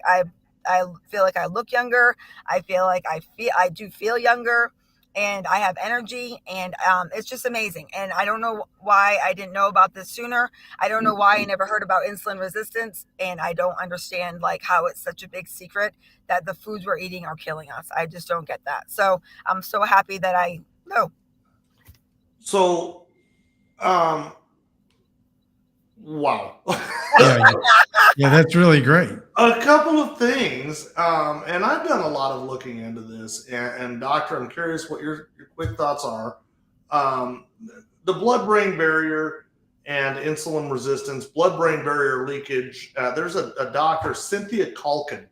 feel like I look younger. I feel like I do feel younger, and I have energy, and it's just amazing. And I don't know why I didn't know about this sooner. I don't know why I never heard about insulin resistance, and I don't understand like how it's such a big secret that the foods we're eating are killing us. I just don't get that. So I'm so happy that I know. So, wow. Yeah, that's really great. A couple of things, and I've done a lot of looking into this. And Doctor, I'm curious what your quick thoughts are. The blood-brain barrier and insulin resistance, blood-brain barrier leakage. There's a doctor, Cynthia Calkin,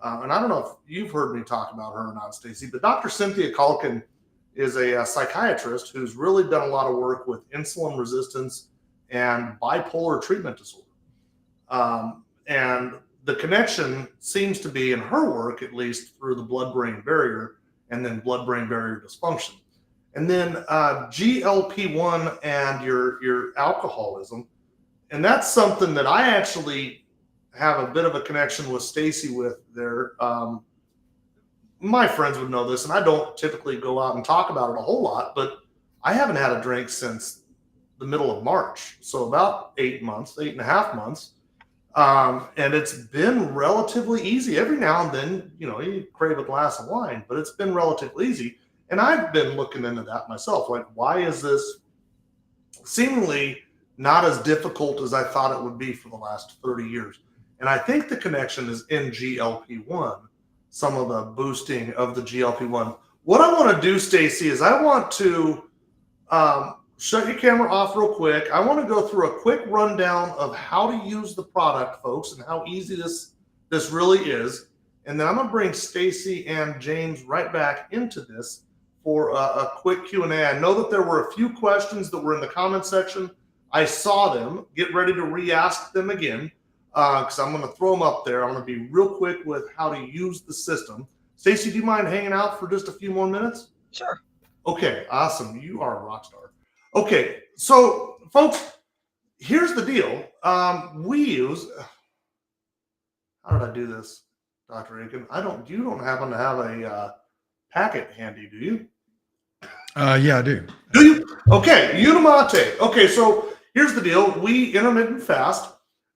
and I don't know if you've heard me talk about her or not, Stacy, but Dr. Cynthia Calkin is a psychiatrist who's really done a lot of work with insulin resistance and bipolar treatment disorder. And the connection seems to be in her work, at least through the blood-brain barrier and then blood-brain barrier dysfunction. And then GLP-1 and your alcoholism. And that's something that I actually have a bit of a connection with Stacy with there. My friends would know this, and I don't typically go out and talk about it a whole lot, but I haven't had a drink since the middle of March. So about 8.5 months. And it's been relatively easy. Every now and then, you crave a glass of wine, but it's been relatively easy. And I've been looking into that myself. Like, why is this seemingly not as difficult as I thought it would be for the last 30 years? And I think the connection is in GLP-1, some of the boosting of the GLP-1. What I want to do, Stacy, is I want to shut your camera off real quick. I want to go through a quick rundown of how to use the product, folks, and how easy this really is. And then I'm going to bring Stacy and James right back into this for a quick Q&A. I know that there were a few questions that were in the comment section. I saw them. Get ready to re-ask them again because I'm going to throw them up there. I'm going to be real quick with how to use the system. Stacy, do you mind hanging out for just a few more minutes? Sure. Okay, awesome. You are a rock star. Okay, so folks, here's the deal. We use, how did I do this, Dr. Akin? You don't happen to have a packet handy, do you? Yeah, I do. Do you? Okay, Unimate. Okay, so here's the deal. We intermittent fast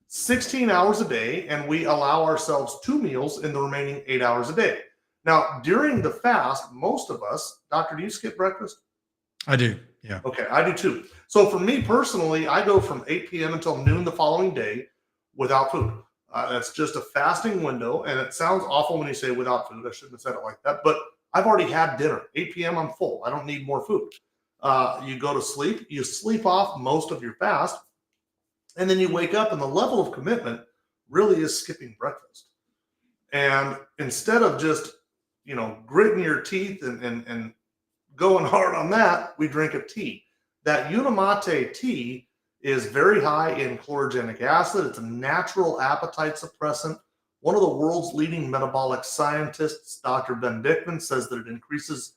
16 hours a day, and we allow ourselves 2 meals in the remaining 8 hours a day. Now, during the fast, most of us, Doctor, do you skip breakfast? I do. Yeah. Okay, I do too. So for me personally, I go from 8 p.m. until noon the following day without food. That's just a fasting window, and it sounds awful when you say without food. I shouldn't have said it like that, but I've already had dinner. 8 p.m. I'm full. I don't need more food. You go to sleep. You sleep off most of your fast, and then you wake up, and the level of commitment really is skipping breakfast. And instead of just, gritting your teeth and going hard on that, we drink a tea. That Unimate tea is very high in chlorogenic acid. It's a natural appetite suppressant. One of the world's leading metabolic scientists, Dr. Ben Dickman, says that it increases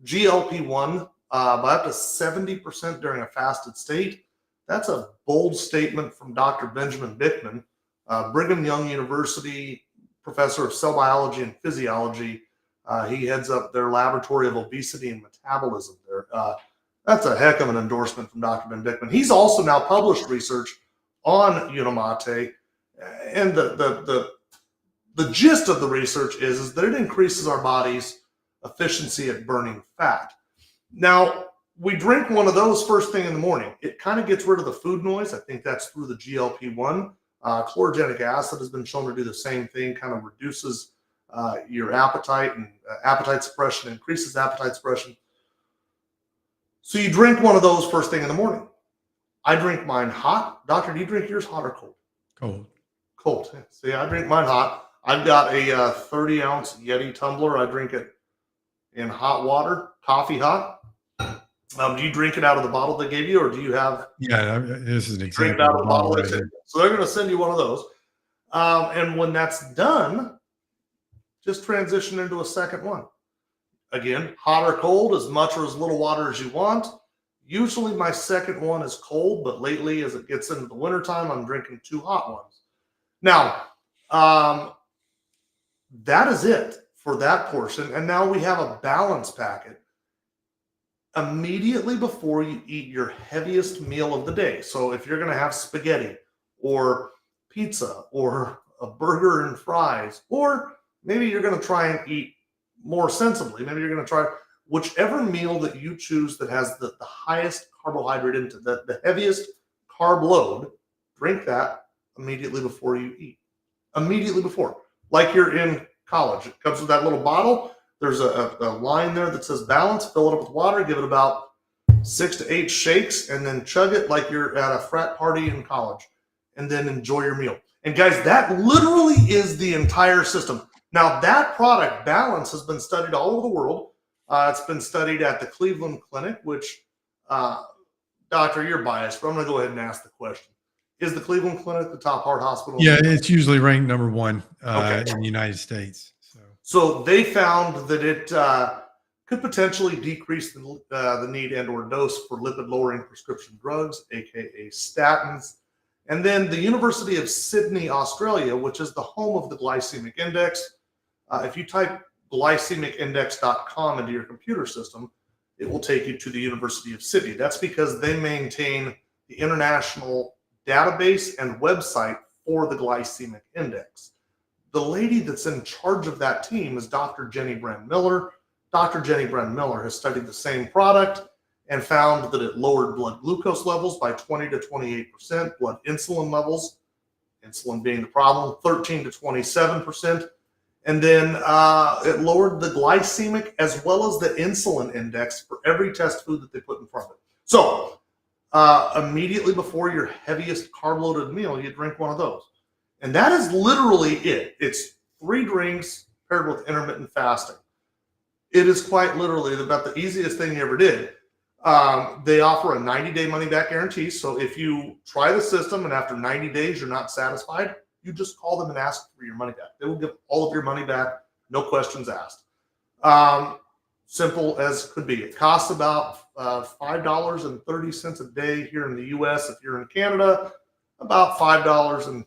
GLP-1 by up to 70% during a fasted state. That's a bold statement from Dr. Benjamin Dickman, Brigham Young University professor of cell biology and physiology. He heads up their laboratory of obesity and metabolism there. That's a heck of an endorsement from Dr. Ben Dickman. He's also now published research on Unimate, and the gist of the research is that it increases our body's efficiency at burning fat. Now, we drink one of those first thing in the morning. It kind of gets rid of the food noise. I think that's through the GLP-1. Chlorogenic acid has been shown to do the same thing, kind of reduces your appetite, and appetite suppression increases appetite suppression. So you drink one of those first thing in the morning. I drink mine hot. Doctor, do you drink yours hot or cold? Cold. Cold. See, I drink mine hot. I've got a 30-ounce Yeti tumbler. I drink it in hot water, coffee hot. Do you drink it out of the bottle they gave you, or do you have? Yeah, this is an example. Drink it out of the bottle. Right. So they're going to send you one of those. And when that's done, just transition into a second one. Again, hot or cold, as much or as little water as you want. Usually my second one is cold, but lately as it gets into the wintertime, I'm drinking 2 hot ones. Now, That is it for that portion. And now we have a balance packet immediately before you eat your heaviest meal of the day. So if you're going to have spaghetti or pizza or a burger and fries, or maybe you're going to try and eat more sensibly, maybe you're going to try whichever meal that you choose that has the highest carbohydrate into the heaviest carb load, drink that immediately before you eat. Immediately before. Like you're in college. It comes with that little bottle. There's a line there that says balance. Fill it up with water. Give it about 6 to 8 shakes, and then chug it like you're at a frat party in college. And then enjoy your meal. And guys, that literally is the entire system. Now, that product, Balance, has been studied all over the world. It's been studied at the Cleveland Clinic, which, Doctor, you're biased, but I'm going to go ahead and ask the question. Is the Cleveland Clinic the top heart hospital? Yeah, it's usually ranked number 1 Okay. in the United States. So they found that it could potentially decrease the need and or dose for lipid-lowering prescription drugs, aka statins. And then the University of Sydney, Australia, which is the home of the glycemic index. If you type glycemicindex.com into your computer system, it will take you to the University of Sydney. That's because they maintain the international database and website for the glycemic index. The lady that's in charge of that team is Dr. Jenny Bren Miller. Dr. Jenny Bren Miller has studied the same product and found that it lowered blood glucose levels by 20 to 28%, blood insulin levels, insulin being the problem, 13 to 27%. And then it lowered the glycemic as well as the insulin index for every test food that they put in front of it. So immediately before your heaviest carb-loaded meal, you drink one of those. And that is literally it. It's 3 drinks paired with intermittent fasting. It is quite literally about the easiest thing you ever did. They offer a 90-day money-back guarantee. So if you try the system and after 90 days you're not satisfied, you just call them and ask for your money back. They will give all of your money back, no questions asked. Simple as could be. It costs about $5.30 a day here in the U.S. If you're in Canada, about $5.30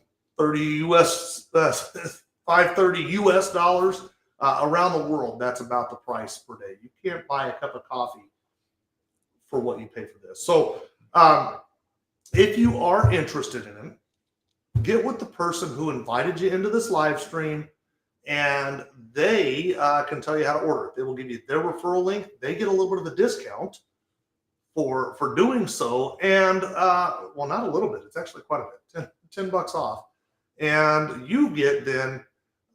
US dollars. Around the world, that's about the price per day. You can't buy a cup of coffee for what you pay for this. So if you are interested in it, get with the person who invited you into this live stream, and they can tell you how to order it. They will give you their referral link. They get a little bit of a discount for doing so. And well, not a little bit. It's actually quite a bit, $10 off. And you get then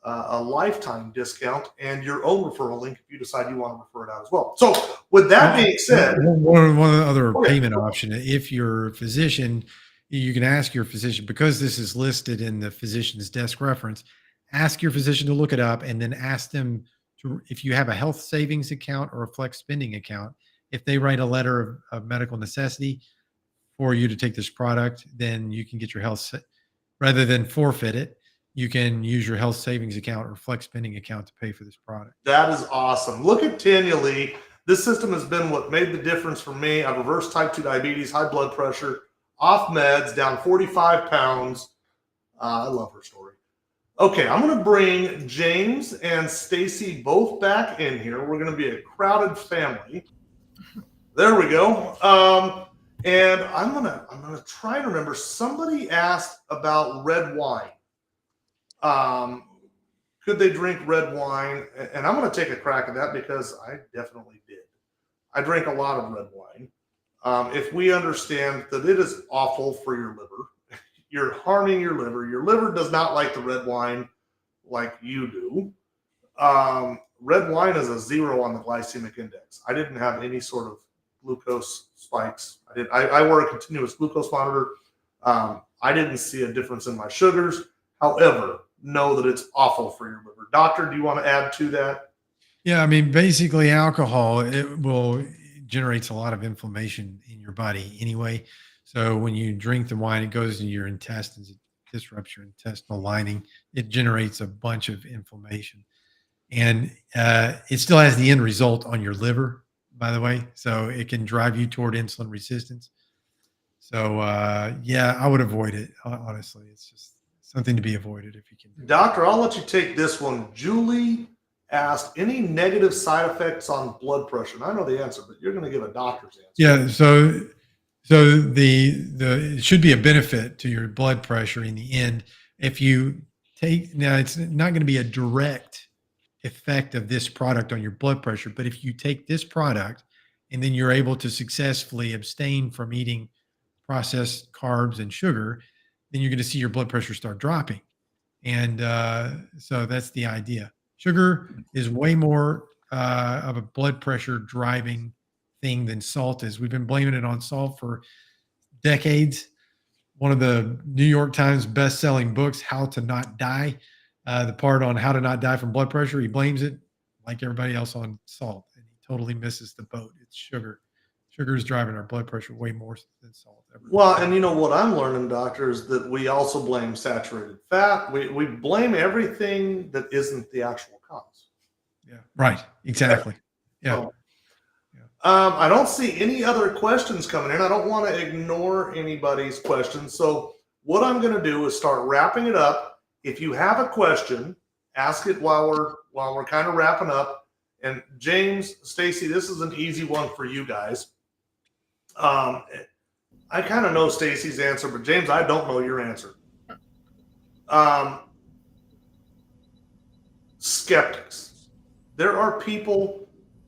a lifetime discount and your own referral link if you decide you want to refer it out as well. So with that being said, one other payment option, if your physician, you can ask your physician, because this is listed in the physician's desk reference, ask your physician to look it up and then ask them to, if you have a health savings account or a flex spending account, if they write a letter of medical necessity for you to take this product, then you can get your health, rather than forfeit it, you can use your health savings account or flex spending account to pay for this product. That is awesome. Look at Tanya Lee. This system has been what made the difference for me. I've reversed type 2 diabetes, high blood pressure, off meds, down 45 pounds. I love her story. Okay, I'm going to bring James and Stacy both back in here. We're going to be a crowded family. There we go. And I'm gonna try and remember. Somebody asked about red wine. Could they drink red wine? And I'm going to take a crack at that because I definitely did. I drank a lot of red wine. If we understand that it is awful for your liver, you're harming your liver. Your liver does not like the red wine like you do. Red wine is a 0 on the glycemic index. I didn't have any sort of glucose spikes. I wear a continuous glucose monitor. I didn't see a difference in my sugars. However, know that it's awful for your liver. Doctor, do you want to add to that? Yeah, I mean, basically alcohol, it generates a lot of inflammation in your body anyway. So when you drink the wine, it goes into your intestines, it disrupts your intestinal lining. It generates a bunch of inflammation. And it still has the end result on your liver, by the way. So it can drive you toward insulin resistance. So yeah, I would avoid it, honestly. It's just something to be avoided if you can. Doctor, I'll let you take this one. Julie asked, any negative side effects on blood pressure? And I know the answer, but you're going to give a doctor's answer. Yeah. So it should be a benefit to your blood pressure in the end. If you take, now it's not going to be a direct effect of this product on your blood pressure, but if you take this product and then you're able to successfully abstain from eating processed carbs and sugar, then you're going to see your blood pressure start dropping. And so that's the idea. Sugar is way more of a blood pressure driving thing than salt is. We've been blaming it on salt for decades. One of the New York Times best-selling books, How to Not Die, the part on how to not die from blood pressure, he blames it, like everybody else, on salt, and he totally misses the boat. It's sugar. Sugar is driving our blood pressure way more than salt ever. Well, and you know what I'm learning, doctor, is that we also blame saturated fat. We blame everything that isn't the actual cause. Yeah, right. Exactly. Yeah. So, I don't see any other questions coming in. I don't want to ignore anybody's questions. So what I'm going to do is start wrapping it up. If you have a question, ask it while we're kind of wrapping up. And James, Stacy, this is an easy one for you guys. I kind of know Stacy's answer, but James, I don't know your answer. Skeptics. There are people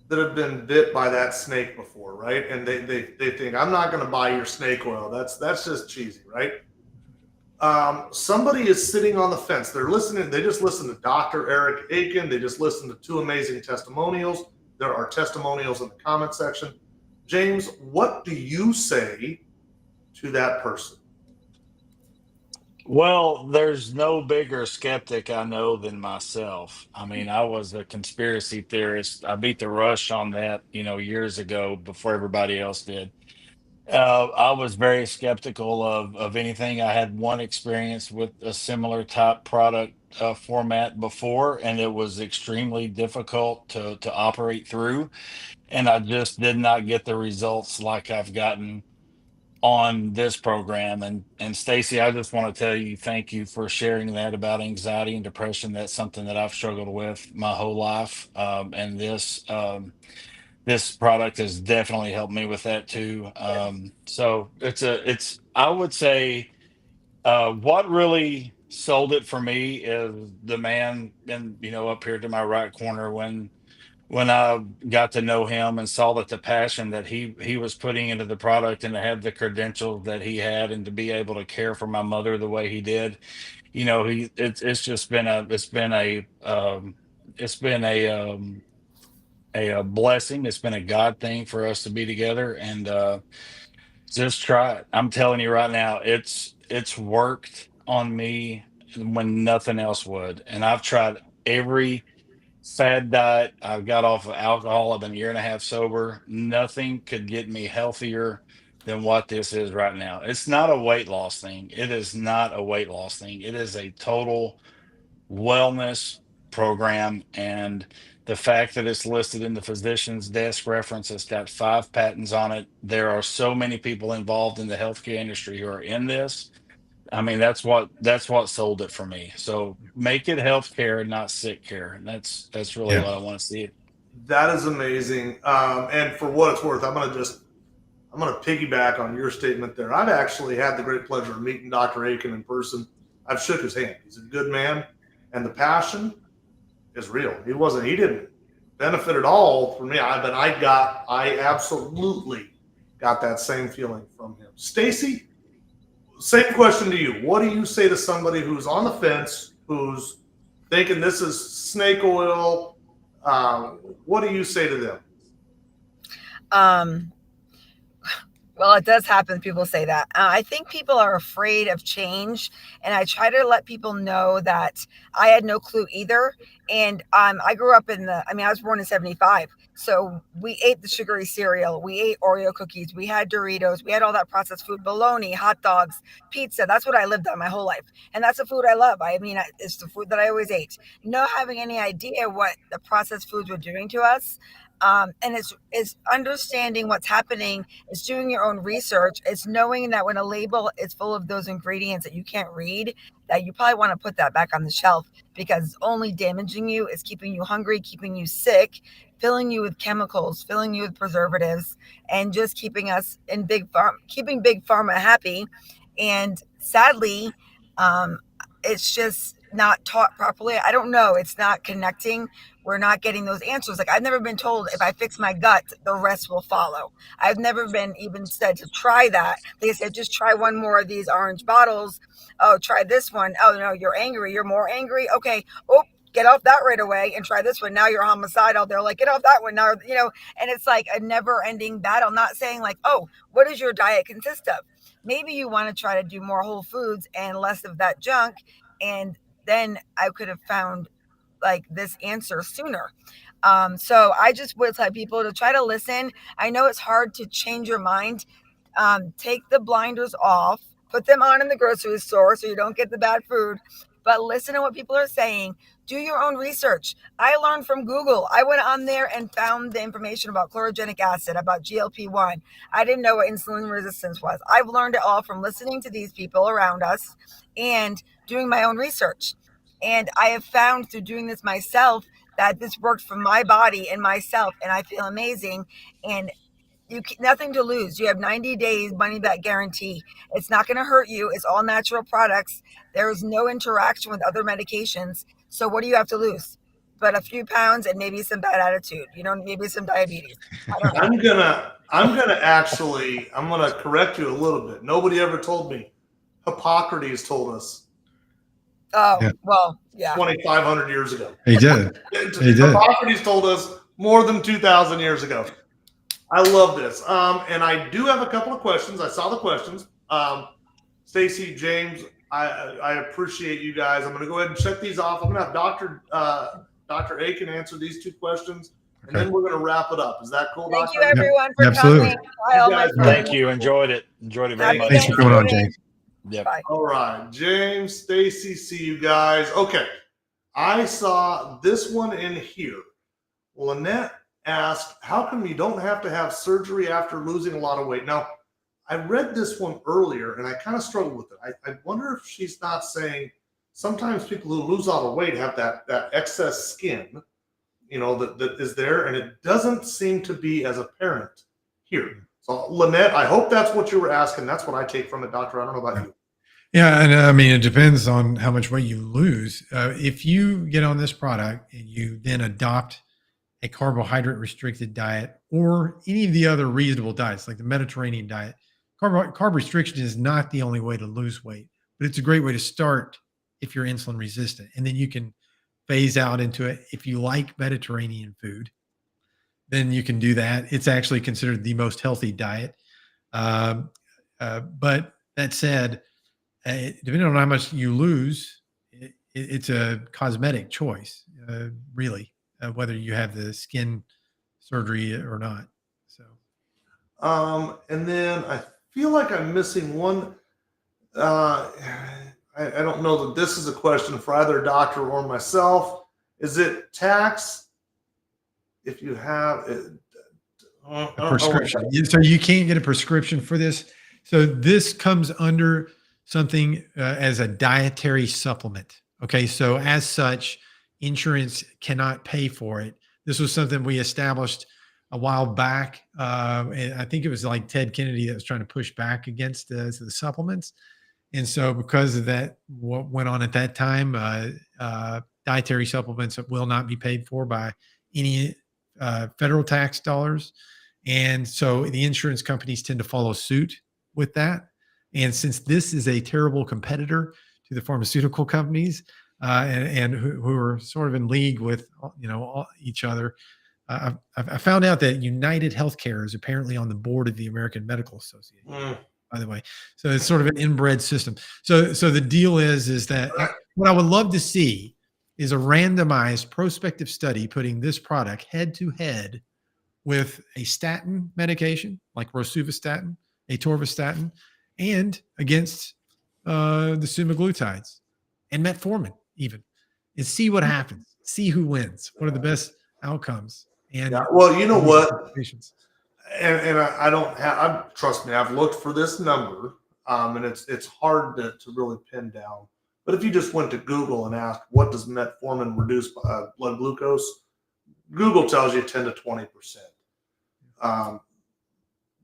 that have been bit by that snake before, right? And they think, I'm not going to buy your snake oil. That's just cheesy, right? Somebody is sitting on the fence. They're listening. They just listened to Dr. Eric Akin. They just listened to 2 amazing testimonials. There are testimonials in the comment section. James, what do you say to that person? Well, there's no bigger skeptic I know than myself. I mean, I was a conspiracy theorist. I beat the rush on that, years ago before everybody else did. I was very skeptical of anything. I had one experience with a similar type product format before, and it was extremely difficult to operate through. And I just did not get the results like I've gotten on this program. And Stacy, I just want to tell you thank you for sharing that about anxiety and depression. That's something that I've struggled with my whole life, and this product has definitely helped me with that too. So it's I would say what really sold it for me is the man in up here to my right corner. When I got to know him and saw that the passion that he was putting into the product, and to have the credentials that he had, and to be able to care for my mother the way he did, it's just been a blessing. It's been a God thing for us to be together, and just try it. I'm telling you right now, it's worked on me when nothing else would. And I've tried every fad diet. I've got off of alcohol. I've been a year and a half sober. Nothing could get me healthier than what this is right now. It's not a weight loss thing. It is not a weight loss thing. It is a total wellness program. And the fact that it's listed in the physician's desk reference, it's got 5 patents on it. There are so many people involved in the healthcare industry who are in this. I mean, that's what sold it for me. So make it healthcare, not sick care. And that's really what I want to see. That is amazing. And for what it's worth, I'm going to piggyback on your statement there. I've actually had the great pleasure of meeting Dr. Akin in person. I've shook his hand. He's a good man, and the passion is real. He didn't benefit at all from me. I absolutely got that same feeling from him. Stacy, same question to you. What do you say to somebody who's on the fence, who's thinking this is snake oil? What do you say to them? Well, it does happen. People say that. I think people are afraid of change. And I try to let people know that I had no clue either. And I grew up I was born in 75. So we ate the sugary cereal. We ate Oreo cookies. We had Doritos. We had all that processed food, bologna, hot dogs, pizza. That's what I lived on my whole life. And that's the food I love. It's the food that I always ate. Not having any idea what the processed foods were doing to us. And it's understanding what's happening. It's doing your own research. It's knowing that when a label is full of those ingredients that you can't read, that you probably want to put that back on the shelf, because it's only damaging you. It's keeping you hungry, keeping you sick, filling you with chemicals, filling you with preservatives, and just keeping us in keeping big pharma happy. And sadly, it's just not taught properly. I don't know. It's not connecting. We're not getting those answers. Like, I've never been told if I fix my gut, the rest will follow. I've never been even said to try that. They said, just try one more of these orange bottles. Oh, try this one. Oh, no, you're angry. You're more angry. Okay. Oh, get off that right away and try this one. Now you're homicidal. They're like, get off that one now, and it's like a never ending battle. Not saying like, oh, what does your diet consist of? Maybe you want to try to do more whole foods and less of that junk. And then I could have found like this answer sooner. So I just would tell people to try to listen. I know it's hard to change your mind. Take the blinders off, put them on in the grocery store so you don't get the bad food, but listen to what people are saying. Do your own research. I learned from Google. I went on there and found the information about chlorogenic acid, about GLP-1. I didn't know what insulin resistance was. I've learned it all from listening to these people around us and doing my own research. And I have found through doing this myself that this worked for my body and myself, and I feel amazing. And nothing to lose. You have 90 days money back guarantee. It's not going to hurt you. It's all natural products. There is no interaction with other medications. So what do you have to lose? But a few pounds and maybe some bad attitude, maybe some diabetes. I don't know. I'm gonna correct you a little bit. Nobody ever told me. Hippocrates told us. Oh, Yeah. well, yeah. 2,500 years ago. He did. He did. Hippocrates told us more than 2,000 years ago. I love this. And I do have a couple of questions. I saw the questions. Stacy, James, I appreciate you guys. I'm going to go ahead and check these off. I'm going to have Dr. Akin answer these two questions, and then we're going to wrap it up. Is that cool, Thank Doctor? you, everyone, for Absolutely. coming. Bye, all my guys- friends. Thank you. Enjoyed it very much. Thanks for coming on, James. Yep. Bye. All right, James, Stacy, see you guys. Okay, I saw this one in here. Lynette asked, how come you don't have to have surgery after losing a lot of weight? Now, I read this one earlier and I kind of struggled with it. I wonder if she's not saying sometimes people who lose a lot of weight have that excess skin, that is there, and it doesn't seem to be as apparent here. So, Lynette, I hope that's what you were asking. That's what I take from it, Doctor. I don't know about you. Yeah, and I mean, it depends on how much weight you lose. If you get on this product and you then adopt a carbohydrate restricted diet or any of the other reasonable diets, like the Mediterranean diet, carb restriction is not the only way to lose weight, but it's a great way to start if you're insulin resistant. And then you can phase out into it. If you like Mediterranean food, then you can do that. It's actually considered the most healthy diet. But that said, depending on how much you lose, it's a cosmetic choice, really, whether you have the skin surgery or not. So, and then I feel like I'm missing one. I don't know that this is a question for either doctor or myself. Is it tax if you have a prescription? So you can't get a prescription for this. So this comes under something as a dietary supplement. Okay. So as such, insurance cannot pay for it. This was something we established a while back. And I think it was like Ted Kennedy that was trying to push back against the supplements. And so because of that, what went on at that time, dietary supplements will not be paid for by any federal tax dollars. And so the insurance companies tend to follow suit with that. And since this is a terrible competitor to the pharmaceutical companies and who are sort of in league with each other, I found out that United Healthcare is apparently on the board of the American Medical Association. By the way, so it's sort of an inbred system. So the deal is that what I would love to see is a randomized prospective study putting this product head to head with a statin medication like rosuvastatin, atorvastatin, and against the semaglutides and metformin even, and see what happens, see who wins, what are the best outcomes. And Yeah. Well, you know what? patients. And I don't have, trust me, I've looked for this number, and it's hard to really pin down. But if you just went to Google and asked, what does metformin reduce blood glucose? Google tells you 10 to 20%.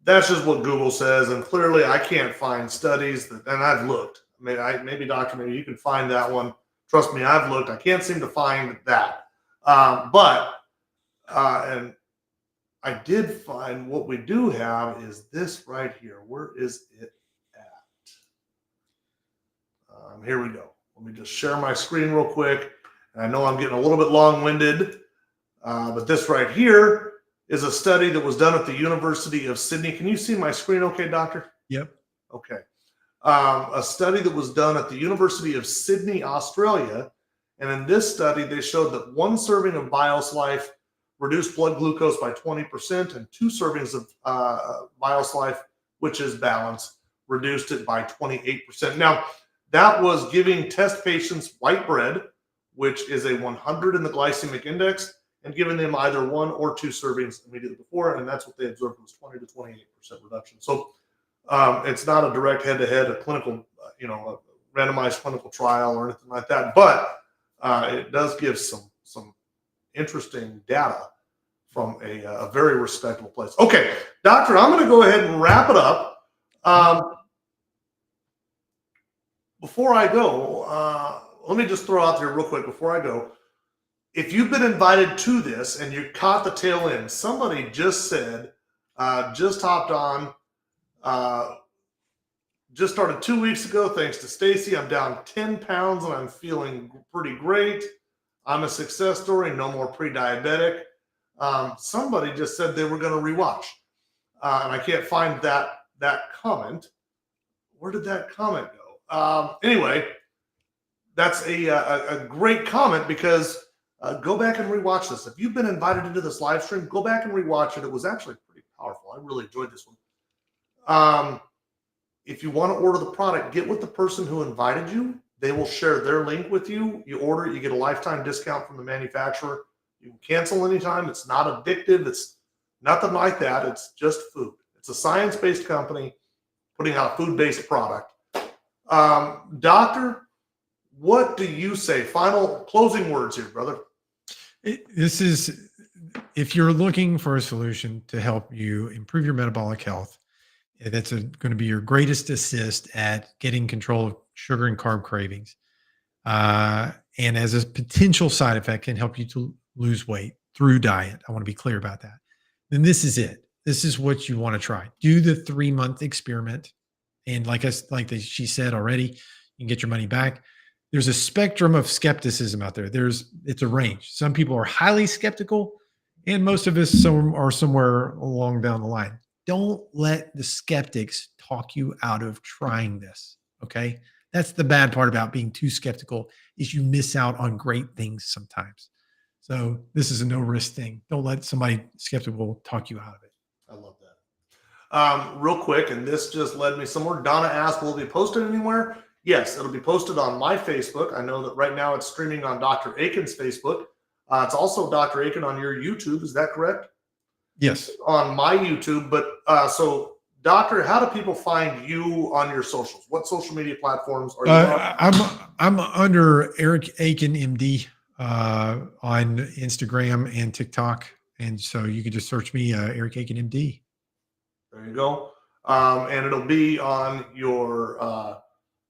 That's just what Google says. And clearly I can't find studies that, and I've looked. I mean, maybe Dr. Maybe you can find that one. Trust me, I've looked. I can't seem to find that. And I did find what we do have is this right here. Where is it at? Here we go. Let me just share my screen real quick. And I know I'm getting a little bit long-winded, but this right here is a study that was done at the University of Sydney. Can you see my screen okay, doctor? Yep. Okay. A study that was done at the University of Sydney, Australia. And in this study, they showed that 1 serving of BIOS Life reduced blood glucose by 20%, and 2 servings of BIOS Life, which is balanced, reduced it by 28%. Now, that was giving test patients white bread, which is a 100 in the glycemic index, and giving them either 1 or 2 servings immediately before, and that's what they observed was 20 to 28% reduction. So it's not a direct head-to-head, a clinical, a randomized clinical trial or anything like that, but it does give some interesting data from a very respectable place. Okay, doctor, I'm going to go ahead and wrap it up. Before I go, let me just throw out there real quick before I go. If you've been invited to this and you caught the tail end, somebody just said, just hopped on, just started 2 weeks ago, thanks to Stacy. I'm down 10 pounds and I'm feeling pretty great. I'm a success story, no more pre-diabetic. Somebody just said they were going to rewatch. And I can't find that comment. Where did that comment go? Anyway, that's a great comment because go back and rewatch this. If you've been invited into this live stream, go back and rewatch it. It was actually pretty powerful. I really enjoyed this one. If you want to order the product, get with the person who invited you. They will share their link with you. You order it, you get a lifetime discount from the manufacturer. You can cancel anytime. It's not addictive. It's nothing like that. It's just food. It's a science-based company putting out a food-based product. Doctor, what do you say? Final closing words here, brother. This is, if you're looking for a solution to help you improve your metabolic health, that's going to be your greatest assist at getting control of sugar and carb cravings. And as a potential side effect, can help you to lose weight through diet. I want to be clear about that. Then this is it. This is what you want to try. Do the 3-month experiment. And she said already, you can get your money back. There's a spectrum of skepticism out there. It's a range. Some people are highly skeptical, and most of us are somewhere along down the line. Don't let the skeptics talk you out of trying this. Okay. That's the bad part about being too skeptical, is you miss out on great things sometimes. So this is a no risk thing. Don't let somebody skeptical talk you out of it. I love that. Real quick, and this just led me somewhere. Donna asked, will it be posted anywhere? Yes, it'll be posted on my Facebook. I know that right now it's streaming on Dr. Akin's Facebook. It's also Dr. Akin on your YouTube. Is that correct? Yes. On my YouTube. But so, Doctor, how do people find you on your socials? What social media platforms are you on? I'm under Eric Akin MD on Instagram and TikTok. And so you can just search me, Eric Akin MD. There you go. And it'll be on your,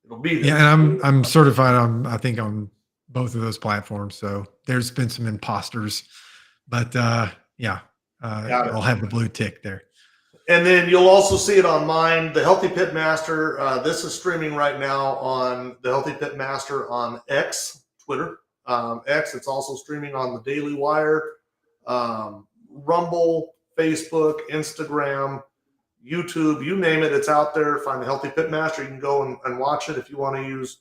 it'll be there. Yeah, and I'm certified I think on both of those platforms. So there's been some imposters, but I'll have the blue tick there. And then you'll also see it on mine, the Healthy Pit Master. This is streaming right now on the Healthy Pit Master on X, Twitter. X, it's also streaming on the Daily Wire, Rumble, Facebook, Instagram, YouTube, you name it, it's out there. Find the Healthy Pit Master. You can go and watch it if you want to use.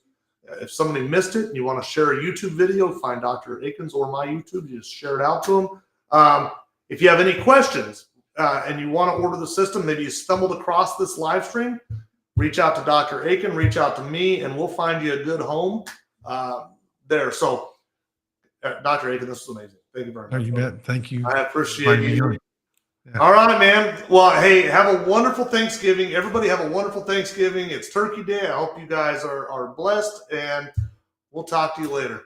If somebody missed it and you want to share a YouTube video, find Dr. Akin's or my YouTube. You just share it out to them. If you have any questions and you want to order the system, maybe you stumbled across this live stream, reach out to Dr. Akin, reach out to me, and we'll find you a good home there. So, Dr. Akin, this was amazing. Thank you very No, much. you bet. Thank you. I for appreciate inviting me you. on. Yeah. All right, man. Well, hey, have a wonderful Thanksgiving. Everybody have a wonderful Thanksgiving. It's Turkey Day. I hope you guys are blessed, and we'll talk to you later.